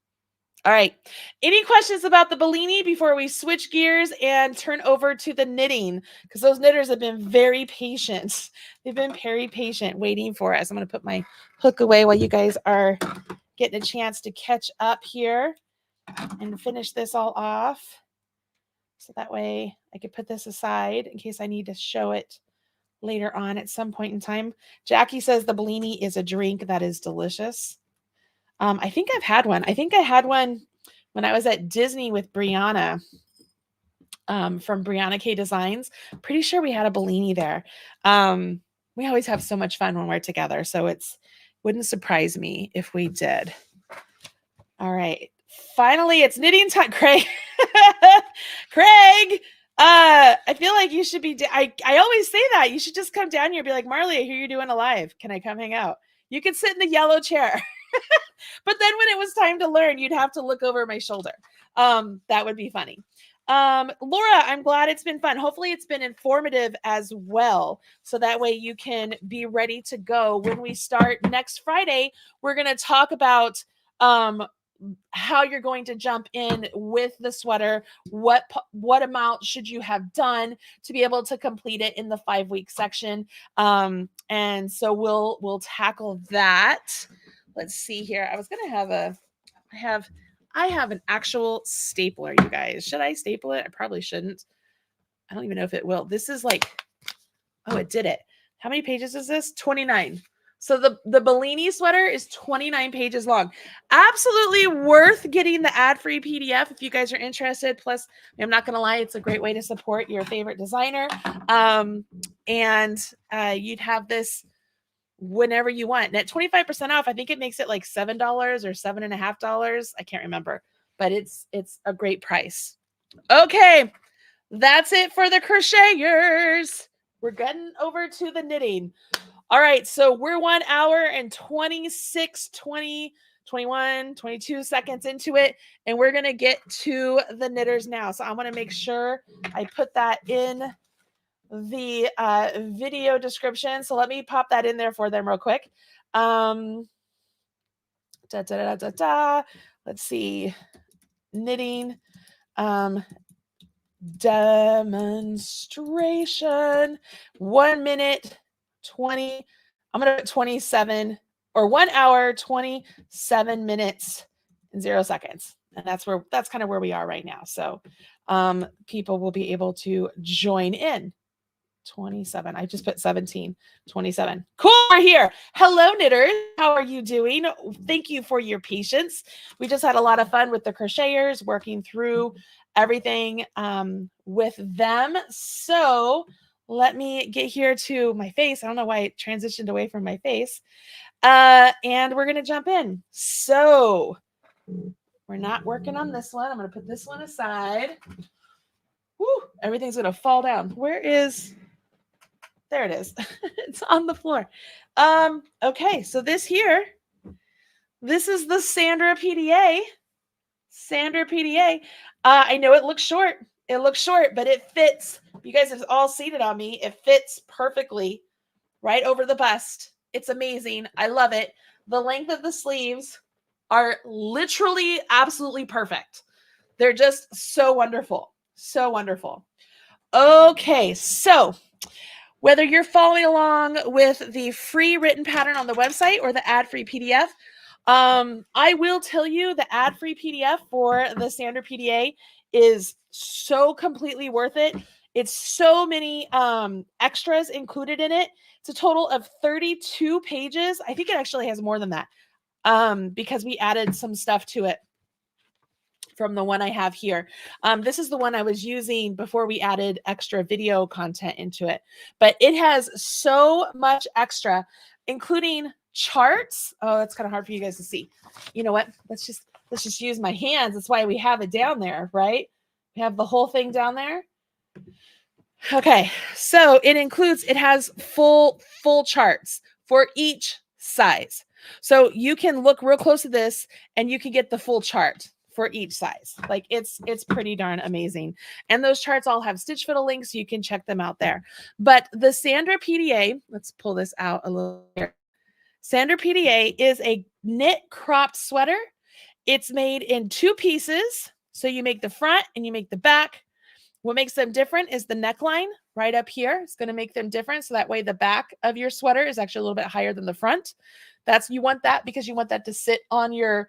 All right. Any questions about the Bellini before we switch gears and turn over to the knitting? Because those knitters have been very patient. They've been very patient waiting for us. I'm going to put my hook away while you guys are getting a chance to catch up here and finish this all off. So that way I could put this aside in case I need to show it later on at some point in time. Jackie says the Bellini is a drink that is delicious. I think I've had one. I think I had one when I was at Disney with Brianna, from Brianna K Designs. Pretty sure we had a Bellini there. We always have so much fun when we're together, so it's wouldn't surprise me if we did. All right. Finally, it's knitting time, Craig. Craig, I feel like you should be, I always say that. You should just come down here and be like, Marley, I hear you're doing a live. Can I come hang out? You could sit in the yellow chair. But then when it was time to learn, you'd have to look over my shoulder. That would be funny. Laura, I'm glad it's been fun. Hopefully it's been informative as well. So that way you can be ready to go when we start next Friday. We're going to talk about, how you're going to jump in with the sweater, what amount should you have done to be able to complete it in the 5-week section. And so we'll tackle that. Let's see here. I was going to have I have an actual stapler, you guys. Should I staple it? I probably shouldn't. I don't even know if it will. This is like, oh, it did it. How many pages is this? 29. So the Bellini sweater is 29 pages long. Absolutely worth getting the ad-free PDF if you guys are interested. Plus, I'm not going to lie, it's a great way to support your favorite designer. And you'd have this whenever you want. And at 25% off, I think it makes it like $7 or $7.50. I can't remember, but it's a great price. Okay, that's it for the crocheters. We're getting over to the knitting. All right, so we're 1 hour and 26, 20, 21, 22 seconds into it, and we're going to get to the knitters now. So I want to make sure I put that in the video description. So let me pop that in there for them real quick. Let's see. Knitting demonstration. 1 minute 20. I'm going to put 27 or 1 hour, 27 minutes and 0 seconds. And that's kind of where we are right now. So people will be able to join in. 27. I just put 17, 27. Cool. We're here. Hello, knitters. How are you doing? Thank you for your patience. We just had a lot of fun with the crocheters, working through everything with them. So let me get here to my face. I don't know why it transitioned away from my face. And we're going to jump in. So we're not working on this one. I'm going to put this one aside. Woo, everything's going to fall down. Where is... There it is. It's on the floor. Okay, so this is the Sandra PDA. Sandra PDA. I know it looks short. It looks short, but it fits. You guys have all seen it on me. It fits perfectly right over the bust. It's amazing. I love it. The length of the sleeves are literally absolutely perfect. They're just so wonderful. So wonderful. Okay, so whether you're following along with the free written pattern on the website or the ad-free PDF, I will tell you the ad-free PDF for the Sandra PDA is so completely worth it. It's so many extras included in it. It's a total of 32 pages. I think it actually has more than that because we added some stuff to it from the one I have here. This is the one I was using before we added extra video content into it, but it has so much extra, including charts. Oh, that's kind of hard for you guys to see. You know what? Let's just use my hands. That's why we have it down there, right? We have the whole thing down there. Okay, so it has full charts for each size. So you can look real close to this and you can get the full chart for each size. Like it's pretty darn amazing. And those charts all have stitch fiddle links. So you can check them out there. But the Sandra PDA, let's pull this out a little here. Sandra PDA is a knit cropped sweater. It's made in 2 pieces. So you make the front and you make the back. What makes them different is the neckline right up here. It's going to make them different. So that way the back of your sweater is actually a little bit higher than the front. You want that because you want that to sit on your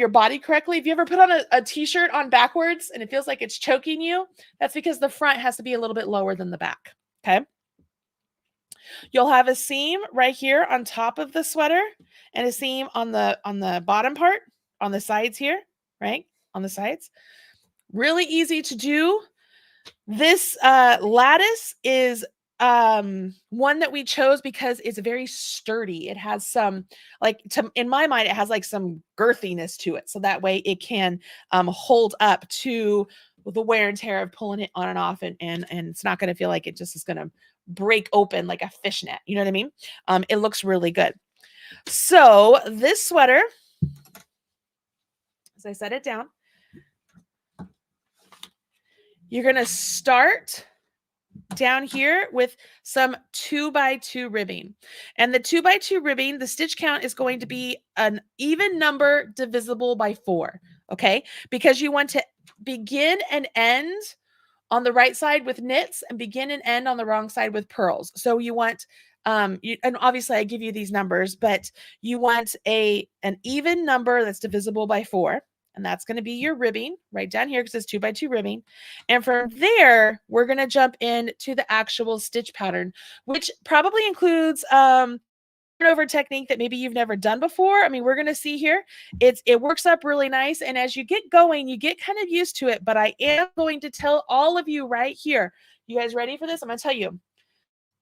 body correctly. If you ever put on a t-shirt on backwards and it feels like it's choking you, that's because the front has to be a little bit lower than the back. Okay. You'll have a seam right here on top of the sweater and a seam on the bottom part, on the sides here, right? On the sides. Really easy to do. This lattice is one that we chose because it's very sturdy. It has some, like, in my mind, it has like some girthiness to it. So that way it can hold up to the wear and tear of pulling it on and off, and it's not going to feel like it just is going to break open like a fishnet. You know what I mean? It looks really good. So this sweater, as I set it down, you're going to start down here with some 2x2 ribbing. And the 2x2 ribbing, the stitch count is going to be an even number divisible by 4. Okay, because you want to begin and end on the right side with knits and begin and end on the wrong side with purls. So you want and obviously I give you these numbers, but you want an even number that's divisible by 4. And that's going to be your ribbing right down here because it's 2x2 ribbing. And from there, we're going to jump into the actual stitch pattern, which probably includes over technique that maybe you've never done before. I mean, we're going to see here, it works up really nice. And as you get going, you get kind of used to it, but I am going to tell all of you right here. You guys ready for this? I'm going to tell you,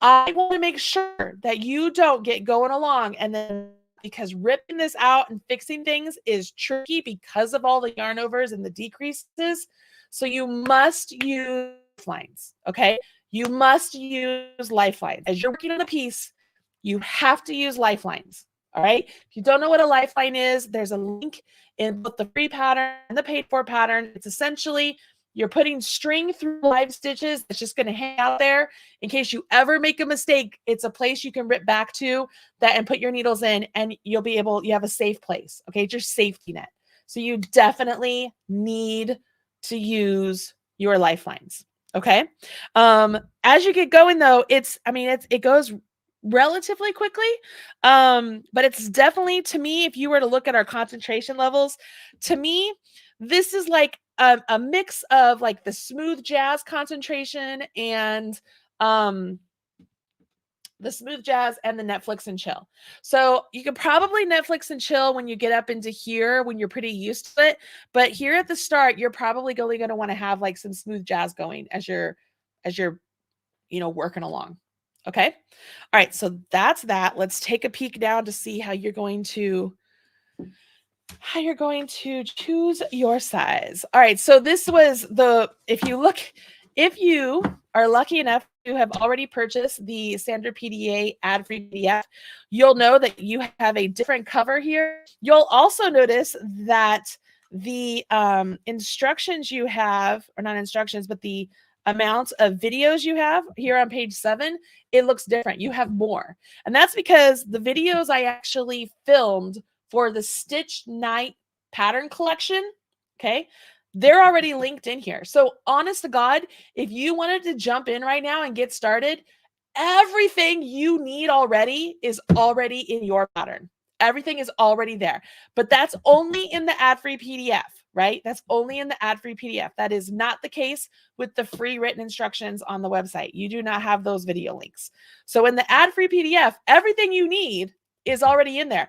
I want to make sure that you don't get going along and then, because ripping this out and fixing things is tricky because of all the yarn overs and the decreases. So you must use lifelines. Okay. You must use lifelines. As you're working on a piece, you have to use lifelines. All right. If you don't know what a lifeline is, there's a link in both the free pattern and the paid for pattern. It's essentially you're putting string through live stitches that's just going to hang out there in case you ever make a mistake. It's a place you can rip back to that and put your needles in, and you have a safe place. Okay. It's your safety net. So you definitely need to use your lifelines. Okay. As you get going though, it goes relatively quickly. But it's definitely, to me, if you were to look at our concentration levels, to me, this is like a mix of like the smooth jazz concentration and the smooth jazz and the Netflix and chill. So you could probably Netflix and chill when you get up into here, when you're pretty used to it. But here at the start, you're probably only going to want to have like some smooth jazz going as you're working along. Okay. All right. So that's that. Let's take a peek down to see how you're going to choose your size. All right. So this was if you are lucky enough to have already purchased the Sandra PDA ad-free PDF, you'll know that you have a different cover here. You'll also notice that the instructions you have, or not instructions, but the amounts of videos you have here on page 7, it looks different. You have more. And that's because the videos I actually filmed for the Stitch Night pattern collection, okay, they're already linked in here. So honest to God, if you wanted to jump in right now and get started, everything you need already is already in your pattern. Everything is already there, but that's only in the ad-free PDF, right? That's only in the ad-free PDF. That is not the case with the free written instructions on the website. You do not have those video links. So in the ad-free PDF, everything you need is already in there.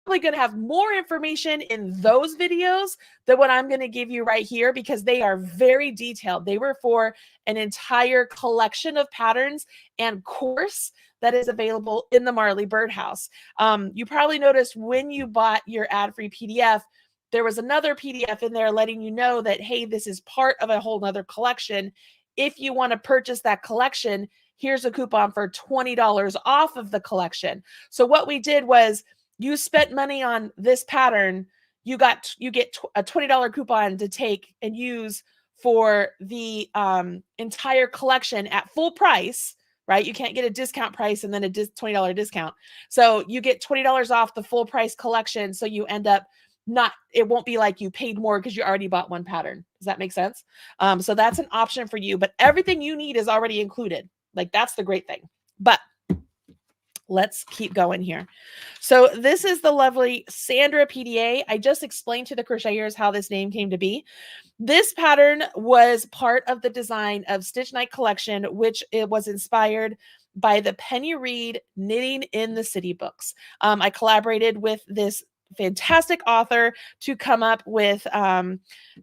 Probably going to have more information in those videos than what I'm going to give you right here, because they are very detailed. They were for an entire collection of patterns and course that is available in the Marley Birdhouse. You probably noticed when you bought your ad-free PDF, there was another PDF in there letting you know that, hey, this is part of a whole nother collection. If you want to purchase that collection, here's a coupon for $20 off of the collection. So what we did was, you spent money on this pattern, you get a $20 coupon to take and use for the entire collection at full price, right? You can't get a discount price and then a $20 discount. So you get $20 off the full price collection. So you end up it won't be like you paid more because you already bought one pattern. Does that make sense? So that's an option for you, but everything you need is already included. Like, that's the great thing. But let's keep going here. So this is the lovely Sandra PDA. I just explained to the crocheters how this name came to be. This pattern was part of the design of Stitch Night collection, which it was inspired by the Penny Reed Knitting in the City books. I collaborated with this fantastic author to come up with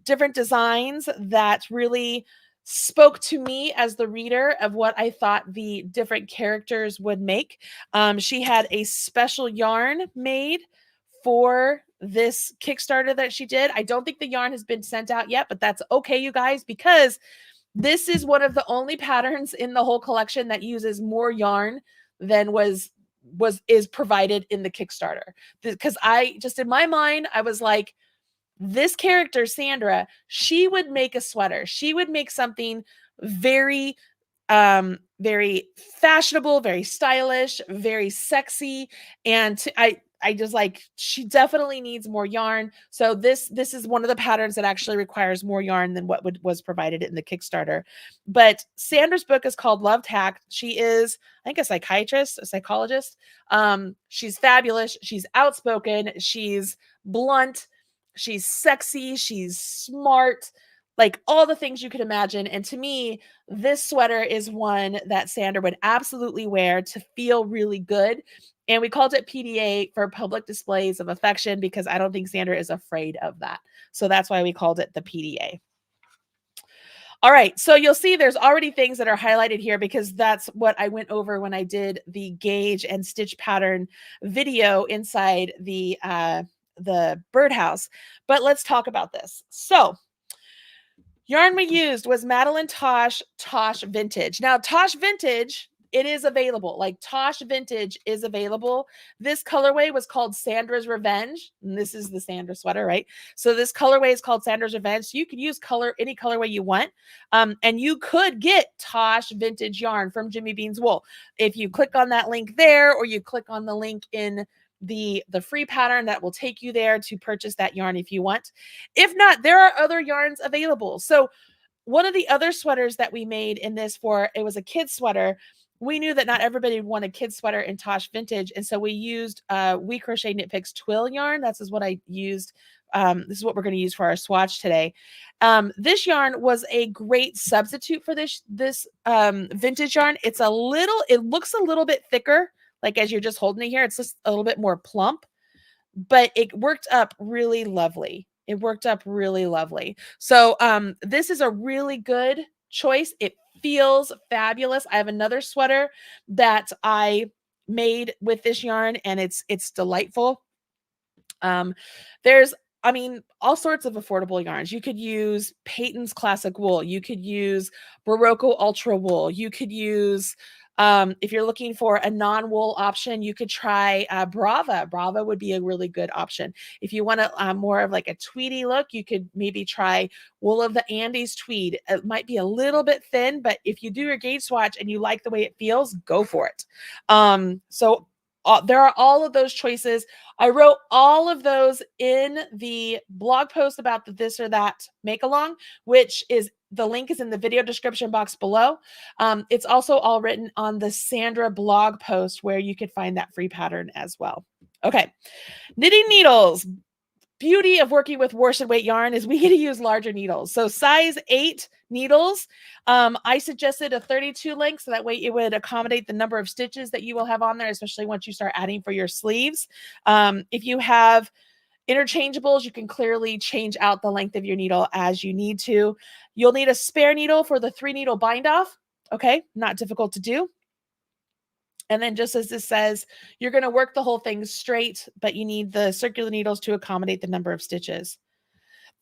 different designs that really spoke to me as the reader of what I thought the different characters would make. She had a special yarn made for this Kickstarter that she did. I don't think the yarn has been sent out yet, but that's okay, you guys, because this is one of the only patterns in the whole collection that uses more yarn than is provided in the Kickstarter. Because I just, in my mind, I was like, this character, Sandra, she would make a sweater. She would make something very very fashionable, very stylish, very sexy, and I just like, she definitely needs more yarn. So this is one of the patterns that actually requires more yarn than what was provided in the Kickstarter. But Sandra's book is called Loved Hack. She is, I think, a psychiatrist, a psychologist. She's fabulous. She's outspoken. She's blunt. She's sexy. She's smart. Like all the things you could imagine. And to me, this sweater is one that Sandra would absolutely wear to feel really good. And we called it PDA for public displays of affection because I don't think Sandra is afraid of that. So that's why we called it the PDA. All right, so you'll see there's already things that are highlighted here because that's what I went over when I did the gauge and stitch pattern video inside the birdhouse. But let's talk about this. So yarn we used was Madeline Tosh Vintage. Now, Tosh Vintage, it is available. Like Tosh Vintage is available. This colorway was called Sandra's Revenge. And this is the Sandra sweater, right? So this colorway is called Sandra's Revenge. So you could use any colorway you want. And you could get Tosh Vintage yarn from Jimmy Bean's Wool. If you click on that link there, or you click on the link in the free pattern, that will take you there to purchase that yarn if you want. If not, there are other yarns available. So one of the other sweaters that we made in this it was a kid's sweater. We knew that not everybody would want a kid's sweater in Tosh Vintage. And so we used We Crochet Knit Picks twill yarn. This is what I used. This is what we're going to use for our swatch today. This yarn was a great substitute for this vintage yarn. It looks a little bit thicker. Like as you're just holding it here, it's just a little bit more plump, but it worked up really lovely. It worked up really lovely. So this is a really good choice. It feels fabulous. I have another sweater that I made with this yarn, and it's delightful. There's, I mean, all sorts of affordable yarns. You could use Peyton's Classic Wool. You could use Barocco Ultra Wool. You could use, if you're looking for a non-wool option, you could try Brava. Brava would be a really good option. If you want more of like a tweedy look, you could maybe try Wool of the Andes tweed. It might be a little bit thin, but if you do your gauge swatch and you like the way it feels, go for it. So there are all of those choices. I wrote all of those in the blog post about the This or That make along, which is, the link is in the video description box below. It's also all written on the Sandra blog post where you could find that free pattern as well. Okay, knitting needles. Beauty of working with worsted weight yarn is we get to use larger needles. So size 8 needles. I suggested a 32 length, so that way it would accommodate the number of stitches that you will have on there, especially once you start adding for your sleeves. If you have interchangeables, you can clearly change out the length of your needle as you need to. You'll need a spare needle for the 3 needle bind off. Okay, not difficult to do. And then just as this says, you're going to work the whole thing straight, but you need the circular needles to accommodate the number of stitches.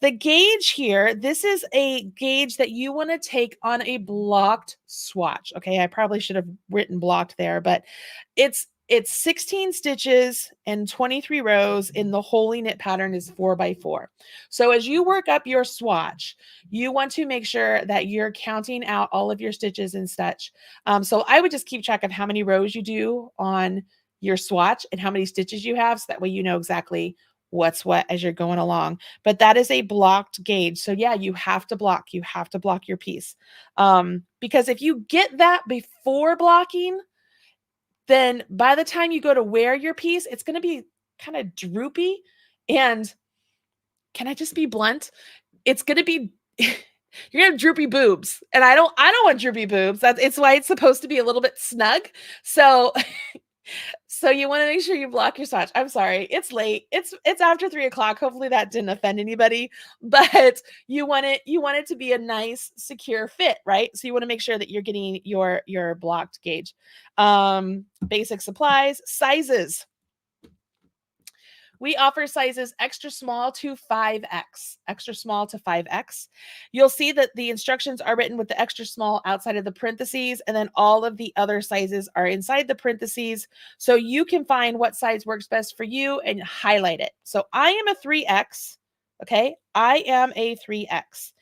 The gauge here, this is a gauge that you want to take on a blocked swatch. Okay, I probably should have written blocked there, but it's 16 stitches and 23 rows in the Holy Knit pattern is 4x4. So as you work up your swatch, you want to make sure that you're counting out all of your stitches and such. So I would just keep track of how many rows you do on your swatch and how many stitches you have, so that way you know exactly what's what as you're going along. But that is a blocked gauge. So yeah, you have to block your piece. Because if you get that before blocking, then by the time you go to wear your piece, it's going to be kind of droopy. And can I just be blunt? It's going to be You're gonna have droopy boobs. And I don't want droopy boobs. It's why it's supposed to be a little bit snug. So so you want to make sure you block your swatch. I'm sorry, it's late. It's after 3:00. Hopefully that didn't offend anybody, but you want it to be a nice, secure fit, right? So you want to make sure that you're getting your blocked gauge. Basic supplies, sizes. We offer sizes extra small to 5X, extra small to 5X. You'll see that the instructions are written with the extra small outside of the parentheses, and then all of the other sizes are inside the parentheses. So you can find what size works best for you and highlight it. So I am a 3X, okay? I am a 3X.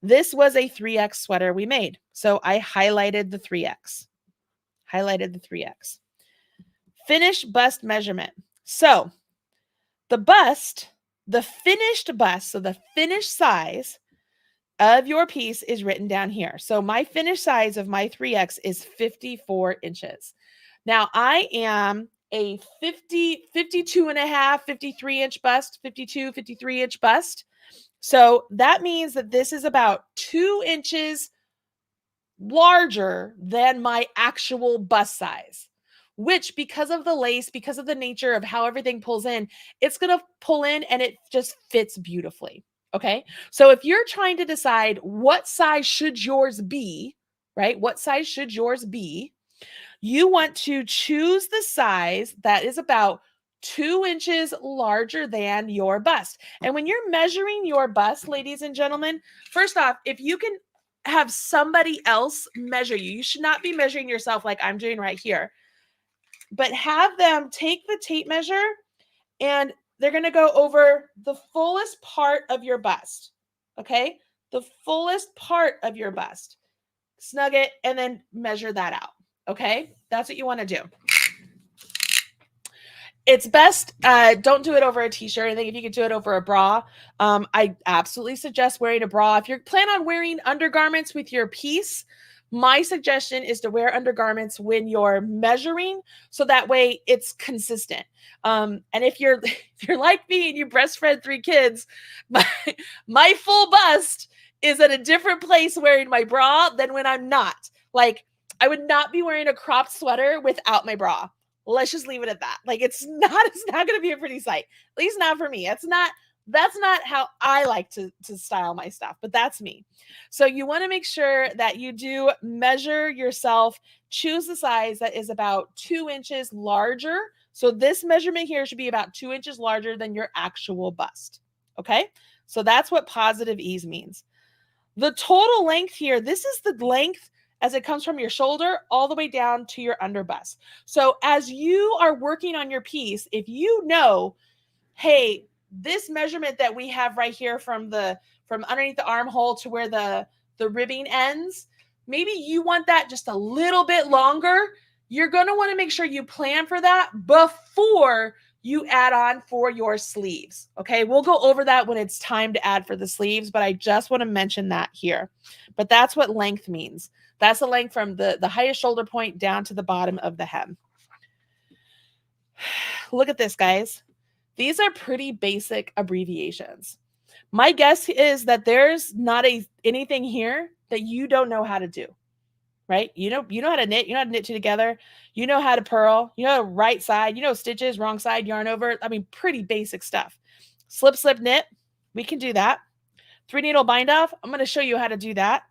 This was a 3X sweater we made. So I highlighted the 3X, highlighted the 3X. Finished bust measurement. So the bust, the finished bust, so the finished size of your piece is written down here. So my finished size of my 3X is 54 inches. Now I am a 52 and a half, 53 inch bust, 52, 53 inch bust. So that means that this is about 2 inches larger than my actual bust size, which, because of the lace, because of the nature of how everything pulls in, it's going to pull in and it just fits beautifully. Okay. So if you're trying to decide what size should yours be, right? What size should yours be? You want to choose the size that is about 2 inches larger than your bust. And when you're measuring your bust, ladies and gentlemen, first off, if you can have somebody else measure you, you should not be measuring yourself like I'm doing right here, but have them take the tape measure and they're going to go over the fullest part of your bust. Okay. The fullest part of your bust, snug it, and then measure that out. Okay. That's what you want to do. It's best, don't do it over a t-shirt. I think if you could do it over a bra, I absolutely suggest wearing a bra. If you plan on wearing undergarments with your piece, my suggestion is to wear undergarments when you're measuring, so that way it's consistent. And if you're like me and you breastfed 3 kids, my full bust is at a different place wearing my bra than when I'm not. Like, I would not be wearing a cropped sweater without my bra. Let's just leave it at that. Like, it's not going to be a pretty sight. At least not for me. That's not how I like to style my stuff, but that's me. So you want to make sure that you do measure yourself, choose the size that is about 2 inches larger. So this measurement here should be about 2 inches larger than your actual bust. Okay. So that's what positive ease means. The total length here, this is the length as it comes from your shoulder all the way down to your under bust. So as you are working on your piece, if you know, hey, this measurement that we have right here from underneath the armhole to where the ribbing ends, maybe you want that just a little bit longer. You're going to want to make sure you plan for that before you add on for your sleeves. Okay. We'll go over that when it's time to add for the sleeves, but I just want to mention that here. But that's what length means. That's the length from the highest shoulder point down to the bottom of the hem. Look at this, guys. These are pretty basic abbreviations. My guess is that there's not anything here that you don't know how to do, right? You know how to knit, you know how to knit two together, you know how to purl, you know, right side, you know, stitches, wrong side, yarn over. I mean, pretty basic stuff. Slip, slip, knit. We can do that. 3 needle bind off. I'm going to show you how to do that.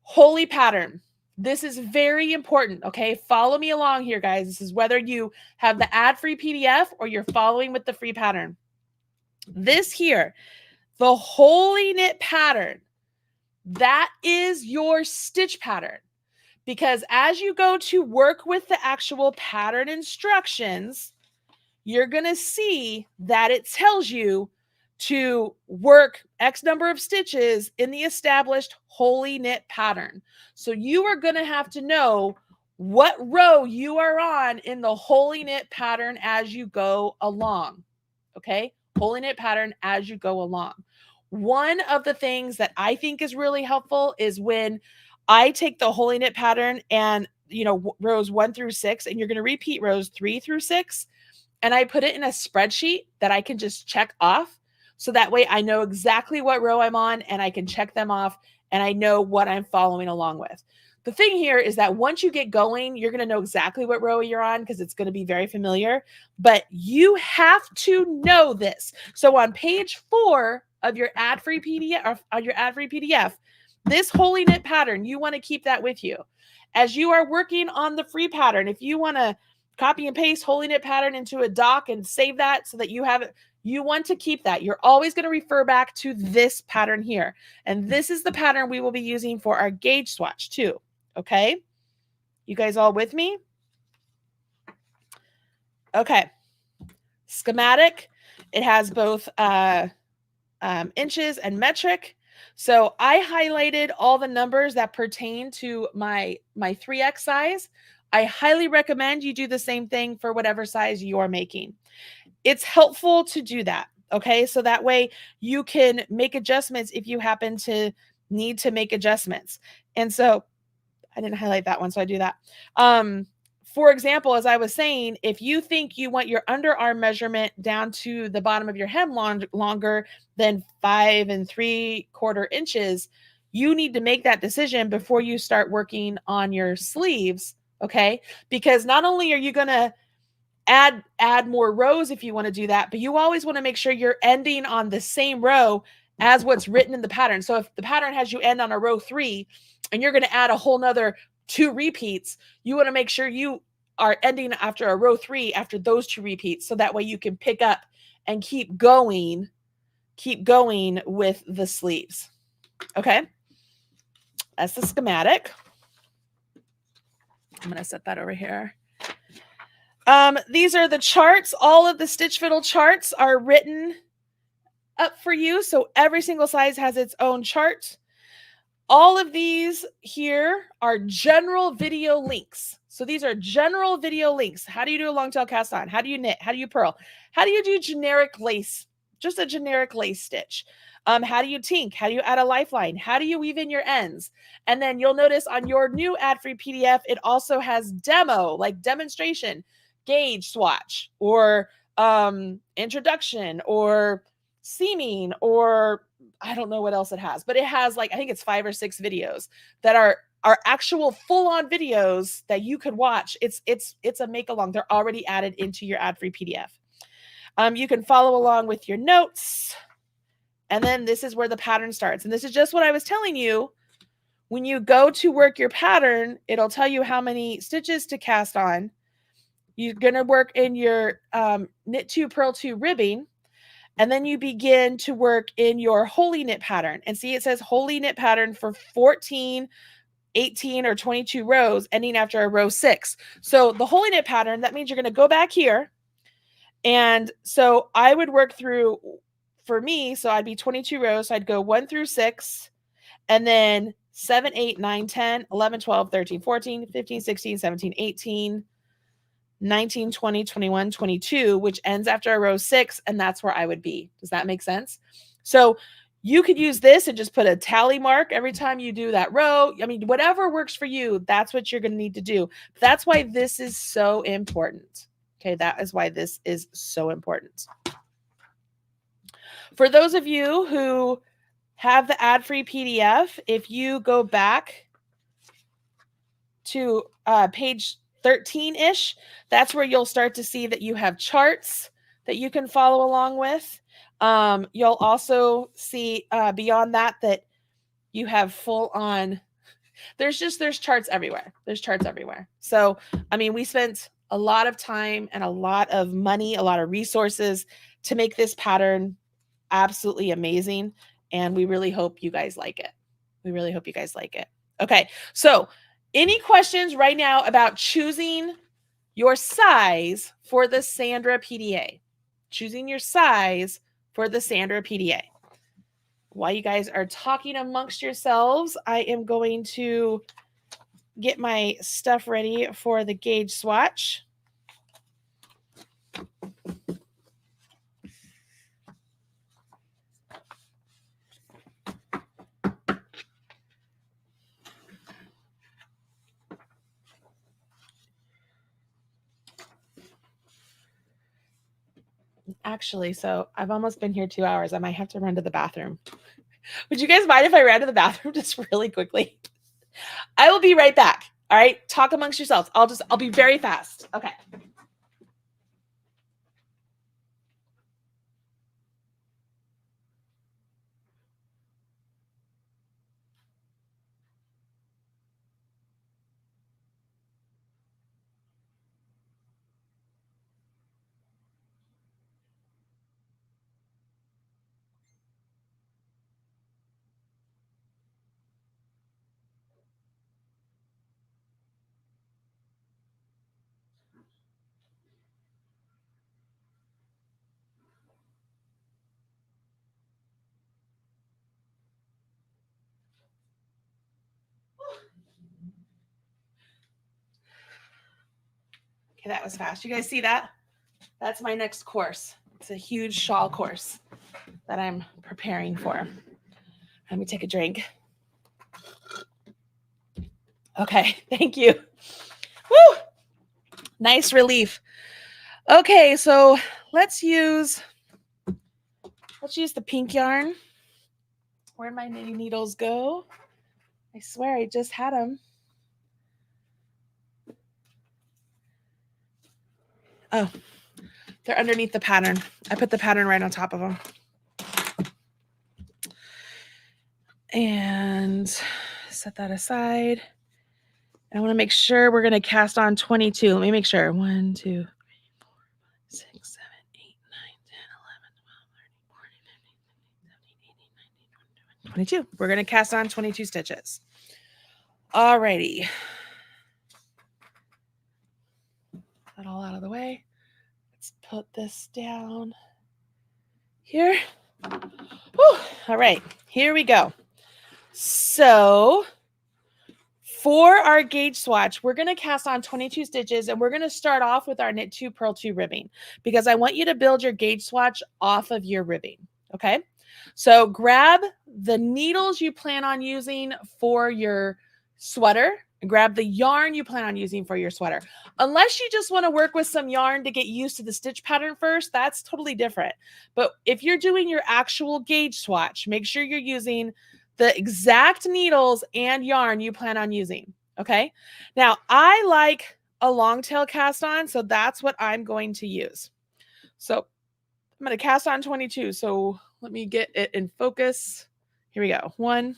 Holy pattern. This is very important. Okay. Follow me along here, guys. This is whether you have the ad-free PDF or you're following with the free pattern. This here, the holy knit pattern, that is your stitch pattern. Because as you go to work with the actual pattern instructions, you're going to see that it tells you to work X number of stitches in the established holy knit pattern. So you are going to have to know what row you are on in the holy knit pattern as you go along. Okay. Holy knit pattern as you go along. One of the things that I think is really helpful is when I take the holy knit pattern and, you know, rows 1 through 6, and you're going to repeat rows 3 through 6. And I put it in a spreadsheet that I can just check off. So that way I know exactly what row I'm on and I can check them off and I know what I'm following along with. The thing here is that once you get going, you're going to know exactly what row you're on because it's going to be very familiar, but you have to know this. So on page 4 of your ad-free PDF, this holy knit pattern, you want to keep that with you. As you are working on the free pattern, if you want to copy and paste holy knit pattern into a doc and save that so that you have it, you want to keep that. You're always going to refer back to this pattern here. And this is the pattern we will be using for our gauge swatch too. Okay. You guys all with me? Okay. Schematic. It has both inches and metric. So I highlighted all the numbers that pertain to my 3X size. I highly recommend you do the same thing for whatever size you're making. It's helpful to do that. Okay. So that way you can make adjustments if you happen to need to make adjustments. And so I didn't highlight that one, so I do that. For example, as I was saying, if you think you want your underarm measurement down to the bottom of your hem longer than 5 3/4 inches, you need to make that decision before you start working on your sleeves, okay? Because not only are you going to add more rows if you want to do that, but you always want to make sure you're ending on the same row as what's written in the pattern. So if the pattern has you end on a row 3 and you're going to add a whole nother 2 repeats, you want to make sure you are ending after a row 3 after those 2 repeats. So that way you can pick up and keep going with the sleeves. Okay. That's the schematic. I'm going to set that over here. These are the charts. All of the stitch fiddle charts are written up for you. So every single size has its own chart. All of these here are general video links. So these are general video links. How do you do a long tail cast on? How do you knit? How do you purl? How do you do generic lace? Just a generic lace stitch. How do you tink? How do you add a lifeline? How do you weave in your ends? And then you'll notice on your new ad-free PDF, it also has demo, like demonstration, gauge swatch, or introduction, or seaming, or I don't know what else it has, but it has like, I think it's 5 or 6 videos that are actual full-on videos that you could watch. It's a make along. They're already added into your ad-free PDF. You can follow along with your notes. And then this is where the pattern starts. And this is just what I was telling you. When you go to work your pattern, it'll tell you how many stitches to cast on. You're going to work in your knit 2, purl 2 ribbing. And then you begin to work in your holy knit pattern. And see, it says holy knit pattern for 14, 18, or 22 rows, ending after a row 6. So the holy knit pattern, that means you're going to go back here. And so I would work through, for me, so I'd be 22 rows. So I'd go 1 through 6, and then 7, 8, 9, 10, 11, 12, 13, 14, 15, 16, 17, 18, 19, 20, 21, 22, which ends after a row 6, and that's where I would be. Does that make sense? So you could use this and just put a tally mark every time you do that row. I mean, whatever works for you, that's what you're going to need to do. That's why this is so important. Okay, that is why this is so important. For those of you who have the ad-free PDF, if you go back to page 13-ish, that's where you'll start to see that you have charts that you can follow along with. You'll also see beyond that you have full on, there's charts everywhere. There's charts everywhere. So, I mean, we spent a lot of time and a lot of money, a lot of resources to make this pattern absolutely amazing. And we really hope you guys like it. We really hope you guys like it. Okay. So any questions right now about choosing your size for the Sandra PDA? Choosing your size for the Sandra PDA. While you guys are talking amongst yourselves, I am going to get my stuff ready for the gauge swatch. Actually, so I've almost been here 2 hours. I might have to run to the bathroom. Would you guys mind if I ran to the bathroom just really quickly? I will be right back. All right. Talk amongst yourselves. I'll be very fast. Okay. Okay, that was fast. You guys see that? That's my next course. It's a huge shawl course that I'm preparing for. Let me take a drink. Okay, thank you. Woo! Nice relief. Okay, so let's use the pink yarn. Where'd my knitting needles go? I swear I just had them. Oh, they're underneath the pattern. I put the pattern right on top of them. And set that aside. I want to make sure we're going to cast on 22. Let me make sure. 1, 2, 3, 4, 5, 6, 7, 8, 9, 10, 11, 12, 13, 14, 15, 16, 17, 18, 19, 20, 22. We're going to cast on 22 stitches. Alrighty. That all out of the way. Let's put this down here. Whew. All right, here we go. So for our gauge swatch, we're going to cast on 22 stitches, and we're going to start off with our knit 2, purl 2 ribbing, because I want you to build your gauge swatch off of your ribbing. Okay, so grab the needles you plan on using for your sweater and grab the yarn you plan on using for your sweater. Unless you just want to work with some yarn to get used to the stitch pattern first, that's totally different. But if you're doing your actual gauge swatch, make sure you're using the exact needles and yarn you plan on using. Okay. Now I like a long tail cast on, so that's what I'm going to use. So I'm going to cast on 22. So let me get it in focus. Here we go. 1,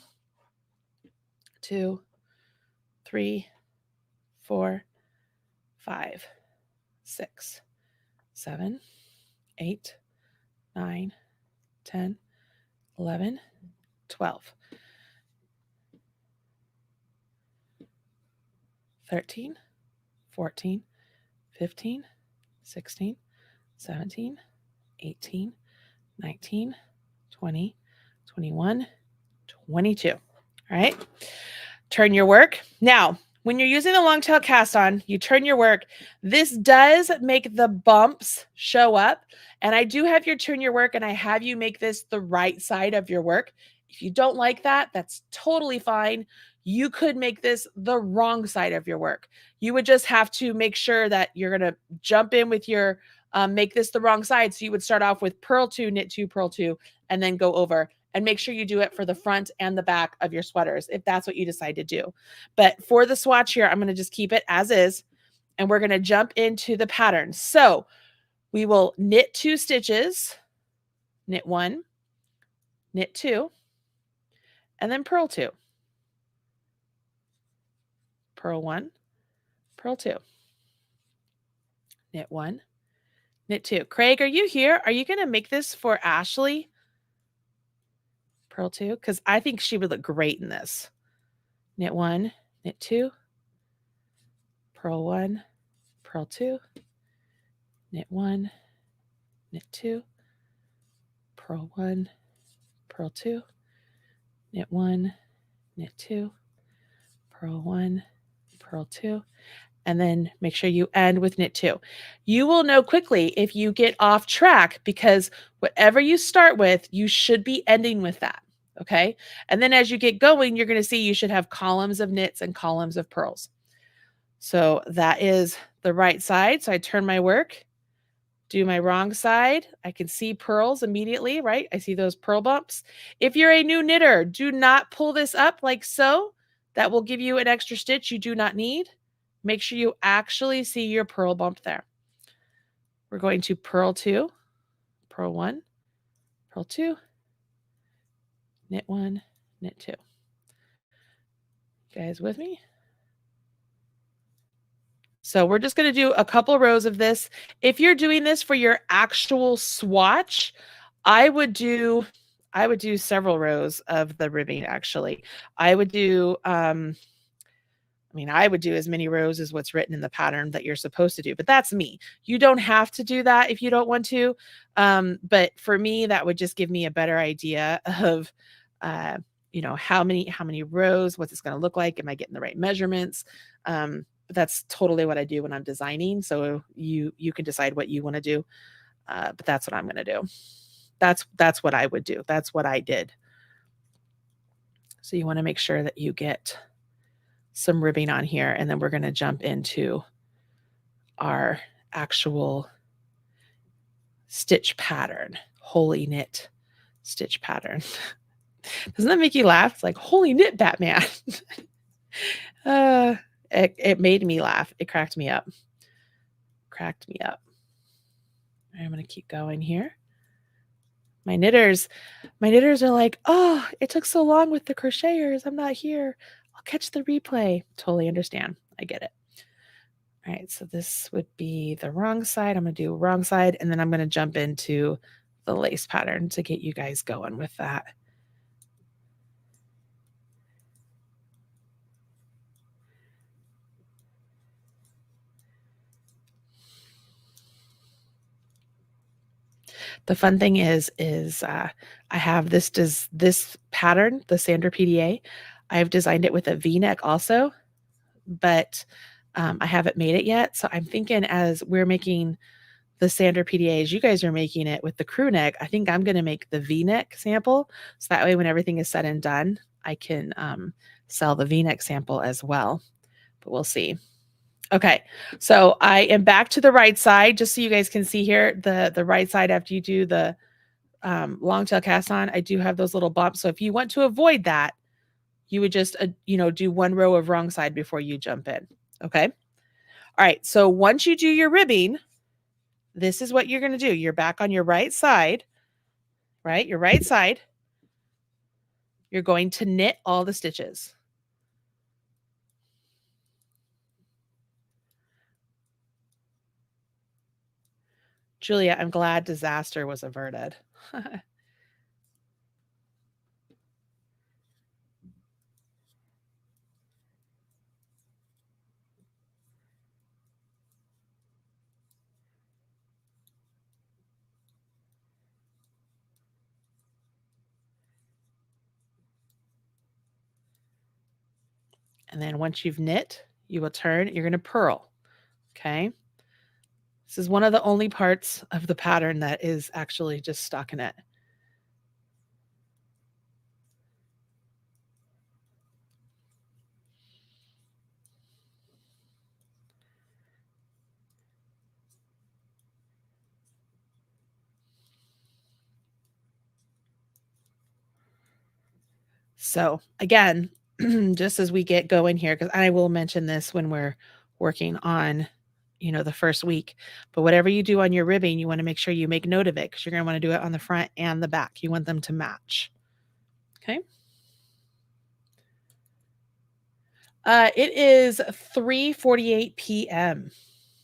2, 3, 4, 5, 6, 7, 8, 9, 10, 11, 12, 13, 14, 15, 16, 17, 18, 19, 20, 21, 22. All right. Turn your work. Now, when you're using the long tail cast on, you turn your work. This does make the bumps show up. And I do have you turn your work, and I have you make this the right side of your work. If you don't like that, that's totally fine. You could make this the wrong side of your work. You would just have to make sure that you're going to jump in with your, make this the wrong side. So you would start off with purl 2, knit 2, purl 2, and then go over. And make sure you do it for the front and the back of your sweaters if that's what you decide to do. But for the swatch here, I'm going to just keep it as is, and we're going to jump into the pattern. So we will knit 2 stitches, knit 1, knit 2, and then purl 2. Purl 1, purl 2. Knit 1, knit 2. Craig, are you here? Are you going to make this for Ashley? Purl 2, because I think she would look great in this. Knit 1, knit 2, purl 1, purl 2, knit 1, knit 2, purl 1, purl 2, knit 1, knit 2, purl 1, purl 2, and then make sure you end with knit 2. You will know quickly if you get off track, because whatever you start with, you should be ending with that. Okay. And then as you get going, you're going to see you should have columns of knits and columns of purls. So that is the right side. So I turn my work, do my wrong side. I can see purls immediately, right? I see those purl bumps. If you're a new knitter, do not pull this up like so. That will give you an extra stitch you do not need. Make sure you actually see your purl bump there. We're going to purl 2, purl 1, purl 2, knit 1, knit 2. You guys with me? So we're just going to do a couple rows of this. If you're doing this for your actual swatch, I would do several rows of the ribbing actually. I would do I would do as many rows as what's written in the pattern that you're supposed to do, but that's me. You don't have to do that if you don't want to. But for me, that would just give me a better idea of, how many rows, what it's going to look like. Am I getting the right measurements? But that's totally what I do when I'm designing. So you can decide what you want to do. But that's what I'm going to do. That's what I would do. That's what I did. So you want to make sure that you get some ribbing on here, and then we're going to jump into our actual stitch pattern, holy knit stitch pattern. Doesn't that make you laugh? It's like, holy knit, Batman. It made me laugh. It cracked me up. I'm going to keep going here. My knitters are like, oh, it took so long with the crocheters. I'm not here. I'll catch the replay. Totally understand. I get it. All right, so this would be the wrong side. I'm going to do wrong side, and then I'm going to jump into the lace pattern to get you guys going with that. The fun thing is I have this pattern, the Sandra PDA. I've designed it with a V-neck also, but I haven't made it yet. So I'm thinking as we're making the Sandra PDA, as you guys are making it with the crew neck, I think I'm going to make the V-neck sample. So that way, when everything is said and done, I can sell the V-neck sample as well. But we'll see. Okay, so I am back to the right side, just so you guys can see here, the right side after you do the long tail cast on. I do have those little bumps. So if you want to avoid that, you would just, do one row of wrong side before you jump in. Okay. All right. So once you do your ribbing, this is what you're going to do. You're back on your right side, right? Your right side. You're going to knit all the stitches. Julia, I'm glad disaster was averted. And then once you've knit, you will turn, you're going to purl. Okay. This is one of the only parts of the pattern that is actually just stockinette. So again, just as we get going here, because I will mention this when we're working on, the first week, but whatever you do on your ribbing, you want to make sure you make note of it, because you're going to want to do it on the front and the back. You want them to match. Okay. It is 3:48 p.m.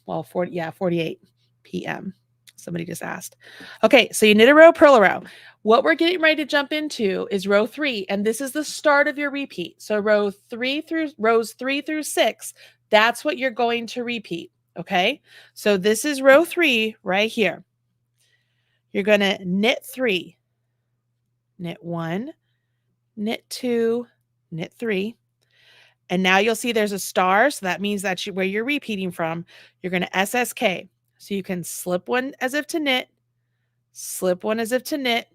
Well, 48 p.m. Somebody just asked. Okay, so you knit a row, purl a row. What we're getting ready to jump into is row 3, and this is the start of your repeat. So rows 3 through 6, that's what you're going to repeat. Okay, so this is row 3 right here. You're going to knit 3, knit 1, knit 2, knit 3. And now you'll see there's a star. So that means that's where you're repeating from. You're going to SSK. So you can slip one as if to knit, slip one as if to knit,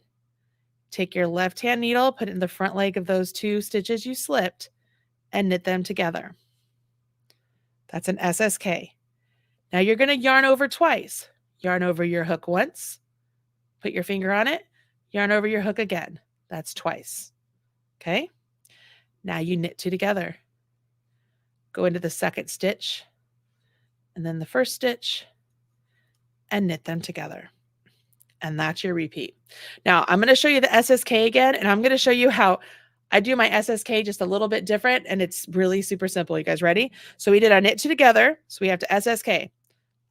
take your left hand needle, put it in the front leg of those 2 stitches you slipped, and knit them together. That's an SSK. Now you're going to yarn over twice. yarn over your hook once, put your finger on it, yarn over your hook again. That's twice. Okay. Now you knit 2 together. Go into the second stitch and then the first stitch and knit them together. And that's your repeat. Now I'm going to show you the SSK again, and I'm going to show you how I do my SSK just a little bit different, and it's really super simple. You guys ready? So we did our knit 2 together. So we have to SSK.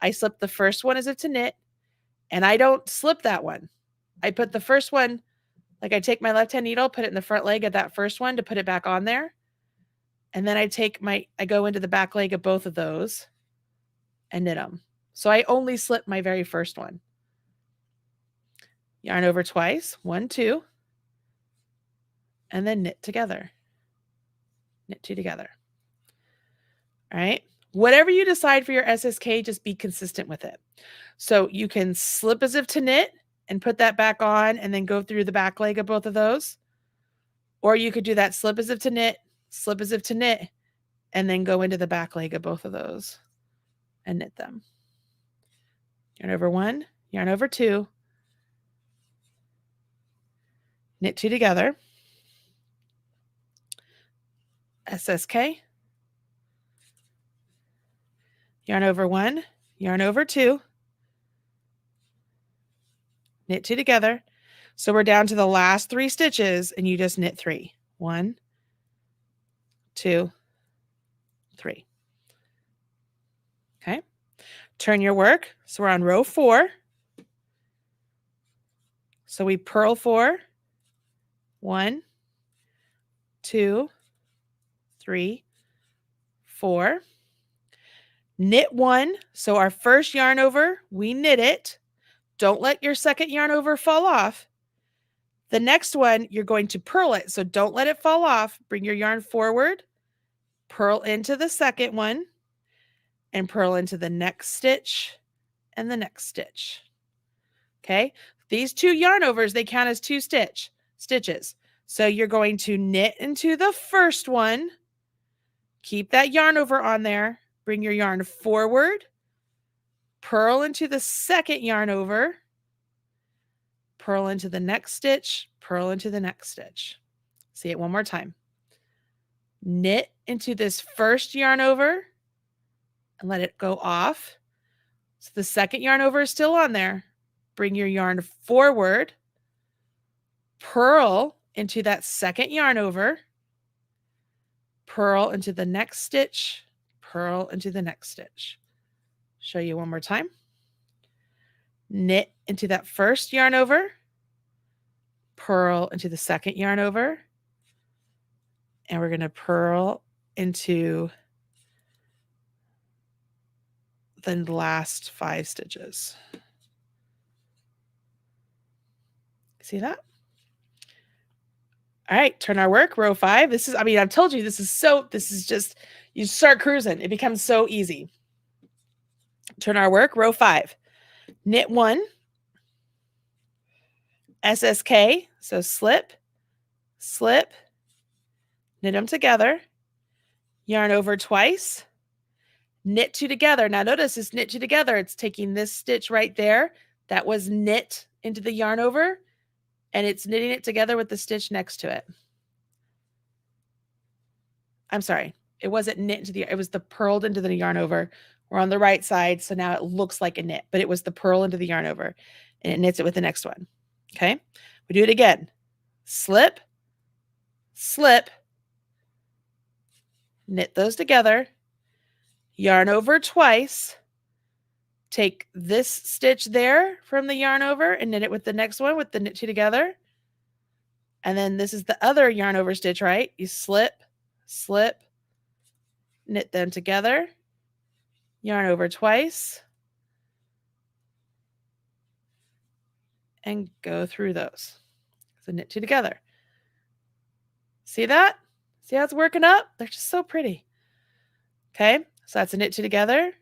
I slip the first one as if to knit, and I don't slip that one. I put the first one, like I take my left hand needle, put it in the front leg of that first one to put it back on there. And then I go into the back leg of both of those and knit them. So I only slip my very first one. Yarn over twice, 1, 2, and then knit together. Knit 2 together. All right. Whatever you decide for your SSK, just be consistent with it. So you can slip as if to knit and put that back on and then go through the back leg of both of those. Or you could do that slip as if to knit, slip as if to knit, and then go into the back leg of both of those and knit them. Yarn over 1, yarn over 2, knit 2 together, SSK, yarn over 1, yarn over 2, knit 2 together. So we're down to the last 3 stitches and you just knit 3. 1, 2, 3. Okay. Turn your work. So we're on row 4. So we purl 4, 1, 2, 3, 4. Knit 1. So our first yarn over, we knit it. Don't let your second yarn over fall off. The next one, you're going to purl it. So don't let it fall off. Bring your yarn forward, purl into the second one, and purl into the next stitch and the next stitch. Okay. These 2 yarn overs, they count as 2 stitches. So you're going to knit into the first one, keep that yarn over on there, bring your yarn forward, purl into the second yarn over, purl into the next stitch, purl into the next stitch. See it one more time. Knit into this first yarn over and let it go off. So the second yarn over is still on there. Bring your yarn forward, purl into that second yarn over, purl into the next stitch, purl into the next stitch. Show you one more time. Knit into that first yarn over, purl into the second yarn over, and we're going to purl into the last 5 stitches. See that? All right, turn our work, row 5. This is, I mean, I've told you, this is just, you start cruising. It becomes so easy. Turn our work, row 5. Knit 1, SSK, so slip, slip, knit them together, yarn over twice, knit 2 together. Now notice this knit 2 together. It's taking this stitch right there that was knit into the yarn over, and it's knitting it together with the stitch next to it. I'm sorry. It wasn't knit into it was the purled into the yarn over. We're on the right side, so now it looks like a knit, but it was the purl into the yarn over, and it knits it with the next one. Okay? We do it again. Slip, slip, knit those together, yarn over twice, take this stitch there from the yarn over and knit it with the next one with the knit 2 together. And then this is the other yarn over stitch, right? You slip, slip, knit them together, yarn over twice, and go through those. So knit 2 together. See that? See how it's working up? They're just so pretty. Okay, so that's a knit 2 together,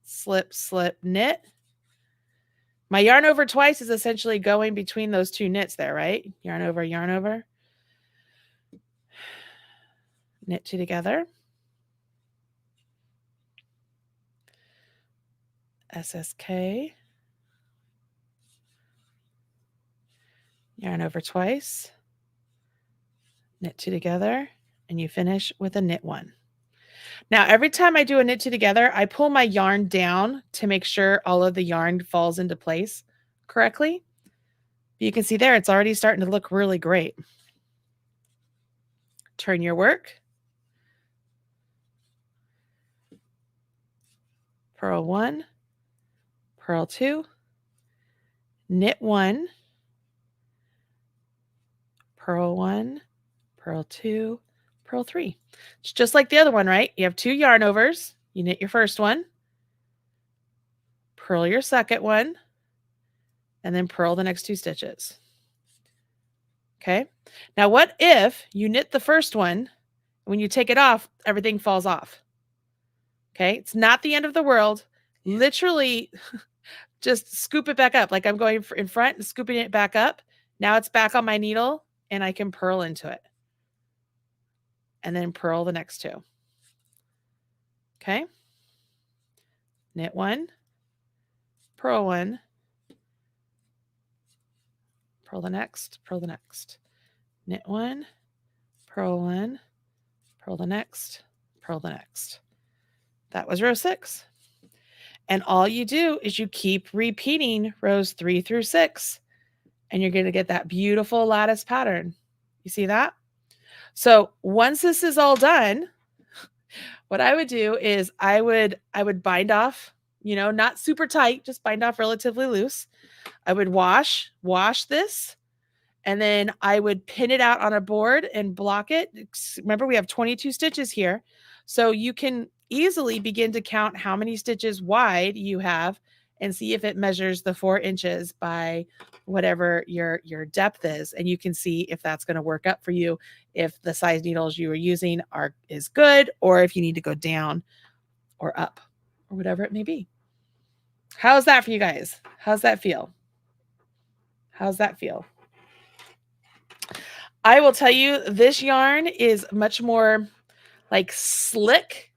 slip, slip, knit. My yarn over twice is essentially going between those 2 knits there, right? Yarn over, knit 2 together, SSK, yarn over twice, knit 2 together, and you finish with a knit 1. Now, every time I do a knit 2 together, I pull my yarn down to make sure all of the yarn falls into place correctly. You can see there, it's already starting to look really great. Turn your work. Purl 1, purl 2, knit 1, purl 1, purl 2, purl 3. It's just like the other one, right? You have 2 yarn overs. You knit your first one, purl your second one, and then purl the next 2 stitches. Okay. Now, what if you knit the first one, when you take it off, everything falls off? Okay. It's not the end of the world. Literally just scoop it back up. Like I'm going in front and scooping it back up. Now it's back on my needle and I can purl into it. And then purl the next 2. Okay. Knit 1, purl 1, purl the next, knit 1, purl 1, purl the next, purl the next. That was row 6. And all you do is you keep repeating rows 3 through 6, and you're going to get that beautiful lattice pattern. You see that? So once this is all done, what I would do is I would bind off, not super tight, just bind off relatively loose. I would wash this, and then I would pin it out on a board and block it. Remember, we have 22 stitches here. So you can easily begin to count how many stitches wide you have and see if it measures the 4 inches by whatever your depth is. And you can see if that's going to work up for you, if the size needles you are using is good, or if you need to go down or up or whatever it may be. How's that for you guys? How's that feel? How's that feel? I will tell you, this yarn is much more like slick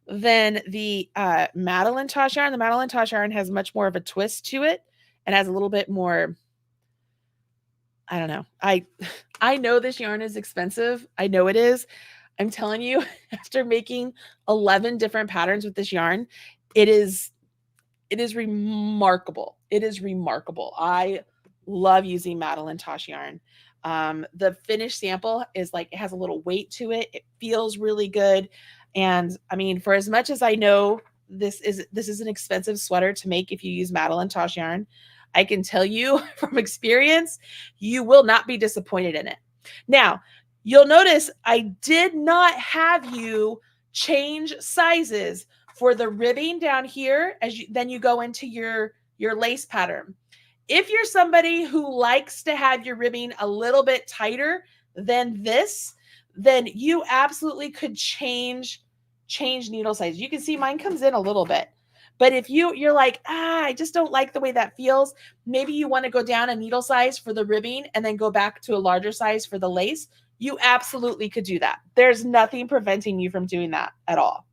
than the Madeline Tosh yarn. The Madeline Tosh yarn has much more of a twist to it and has a little bit more, I don't know. I know this yarn is expensive. I know it is. I'm telling you, after making 11 different patterns with this yarn, it is remarkable. It is remarkable. I love using Madeline Tosh yarn. The finished sample is like, it has a little weight to it. It feels really good. And I mean, for as much as I know this is an expensive sweater to make if you use Madeline Tosh yarn, I can tell you from experience, you will not be disappointed in it. Now, you'll notice I did not have you change sizes for the ribbing down here then you go into your lace pattern. If you're somebody who likes to have your ribbing a little bit tighter than this, then you absolutely could change needle size. You can see mine comes in a little bit. But if you're like, I just don't like the way that feels, maybe you want to go down a needle size for the ribbing and then go back to a larger size for the lace, you absolutely could do that. There's nothing preventing you from doing that at all.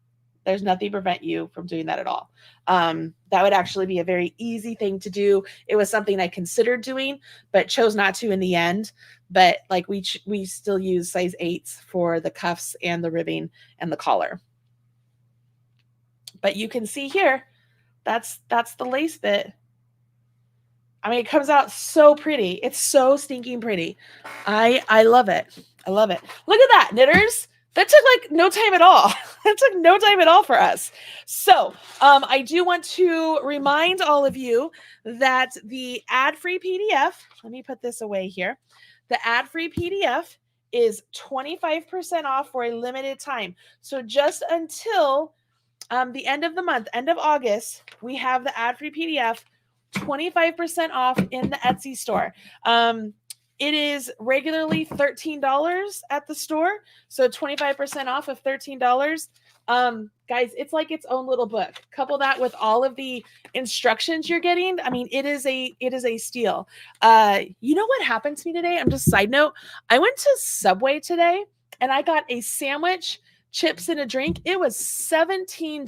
There's nothing prevent you from doing that at all. That would actually be a very easy thing to do. It was something I considered doing, but chose not to in the end. But like we still use size 8s for the cuffs and the ribbing and the collar. But you can see here, that's the lace bit. I mean, it comes out so pretty. It's so stinking pretty. I love it. I love it. Look at that, knitters. That took like no time at all. That took no time at all for us. So I do want to remind all of you that the ad-free PDF, let me put this away here. The ad-free PDF is 25% off for a limited time. So just until the end of the month, end of August, we have the ad-free PDF 25% off in the Etsy store. It is regularly $13 at the store. So 25% off of $13. Guys, it's like its own little book. Couple that with all of the instructions you're getting. I mean, it is a steal. You know what happened to me today? I'm just side note. I went to Subway today and I got a sandwich, chips, and a drink. It was $17.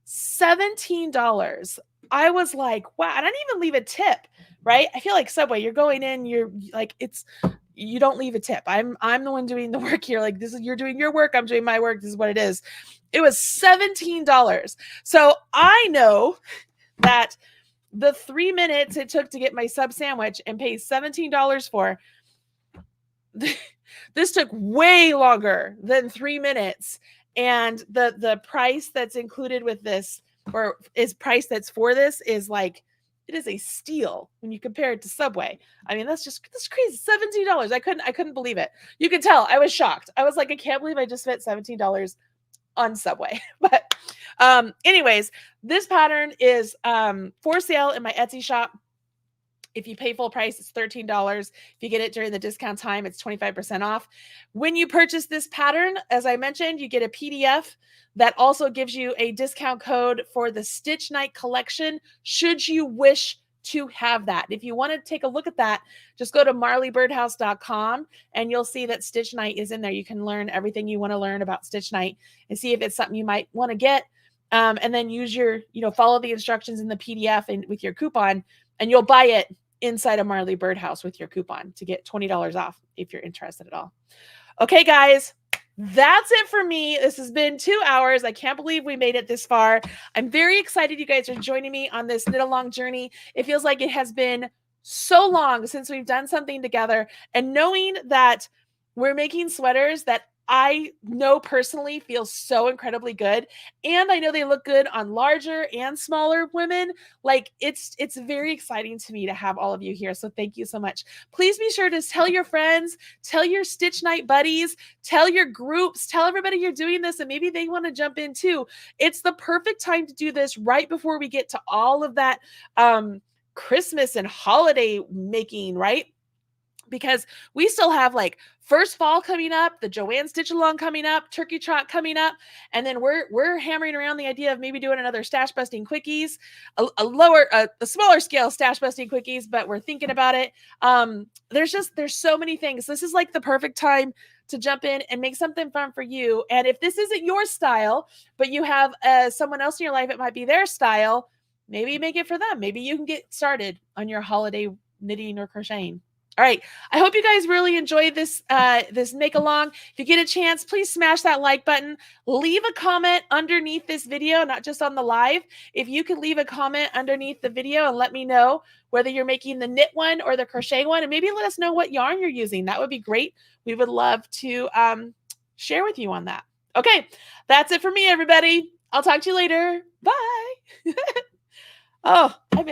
$17. I was like, wow. I didn't even leave a tip right? I feel like Subway, you're going in, you're like, you don't leave a tip. I'm the one doing the work here. Like, this is, you're doing your work, I'm doing my work. This is what it is. It was $17. So I know that the 3 minutes it took to get my sub sandwich and pay $17 for, this took way longer than 3 minutes. And the price that's included with this, or is price that's for this, is like, it is a steal when you compare it to Subway. I mean, that's crazy. $17. I couldn't believe it. You can tell I was shocked. I was like, I can't believe I just spent $17 on Subway. But anyways, this pattern is for sale in my Etsy shop. If you pay full price, it's $13. If you get it during the discount time, it's 25% off. When you purchase this pattern, as I mentioned, you get a PDF that also gives you a discount code for the Stitch Night collection, should you wish to have that. If you want to take a look at that, just go to marleybirdhouse.com and you'll see that Stitch Night is in there. You can learn everything you want to learn about Stitch Night and see if it's something you might want to get. And then use your, follow the instructions in the PDF and with your coupon, and you'll buy it inside of Marley Birdhouse with your coupon to get $20 off if you're interested at all. Okay, guys, that's it for me. This has been 2 hours. I can't believe we made it this far. I'm very excited you guys are joining me on this knit along journey. It feels like it has been so long since we've done something together, and knowing that we're making sweaters that I know personally feel so incredibly good, and I know they look good on larger and smaller women. Like, it's very exciting to me to have all of you here. So thank you so much. Please be sure to tell your friends, tell your Stitch Night buddies, tell your groups, tell everybody you're doing this, and maybe they want to jump in too. It's the perfect time to do this right before we get to all of that Christmas and holiday making, right? Because we still have like first fall coming up, the Joanne Stitch Along coming up, Turkey Trot coming up, and then we're hammering around the idea of maybe doing another stash busting quickies, a smaller scale stash busting quickies, but we're thinking about it. There's so many things. This is like the perfect time to jump in and make something fun for you. And if this isn't your style, but you have someone else in your life, it might be their style, maybe make it for them. Maybe you can get started on your holiday knitting or crocheting. All right. I hope you guys really enjoyed this make along. If you get a chance, please smash that like button. Leave a comment underneath this video, not just on the live. If you could leave a comment underneath the video and let me know whether you're making the knit one or the crochet one, and maybe let us know what yarn you're using. That would be great. We would love to share with you on that. Okay. That's it for me, everybody. I'll talk to you later. Bye. Oh, I've been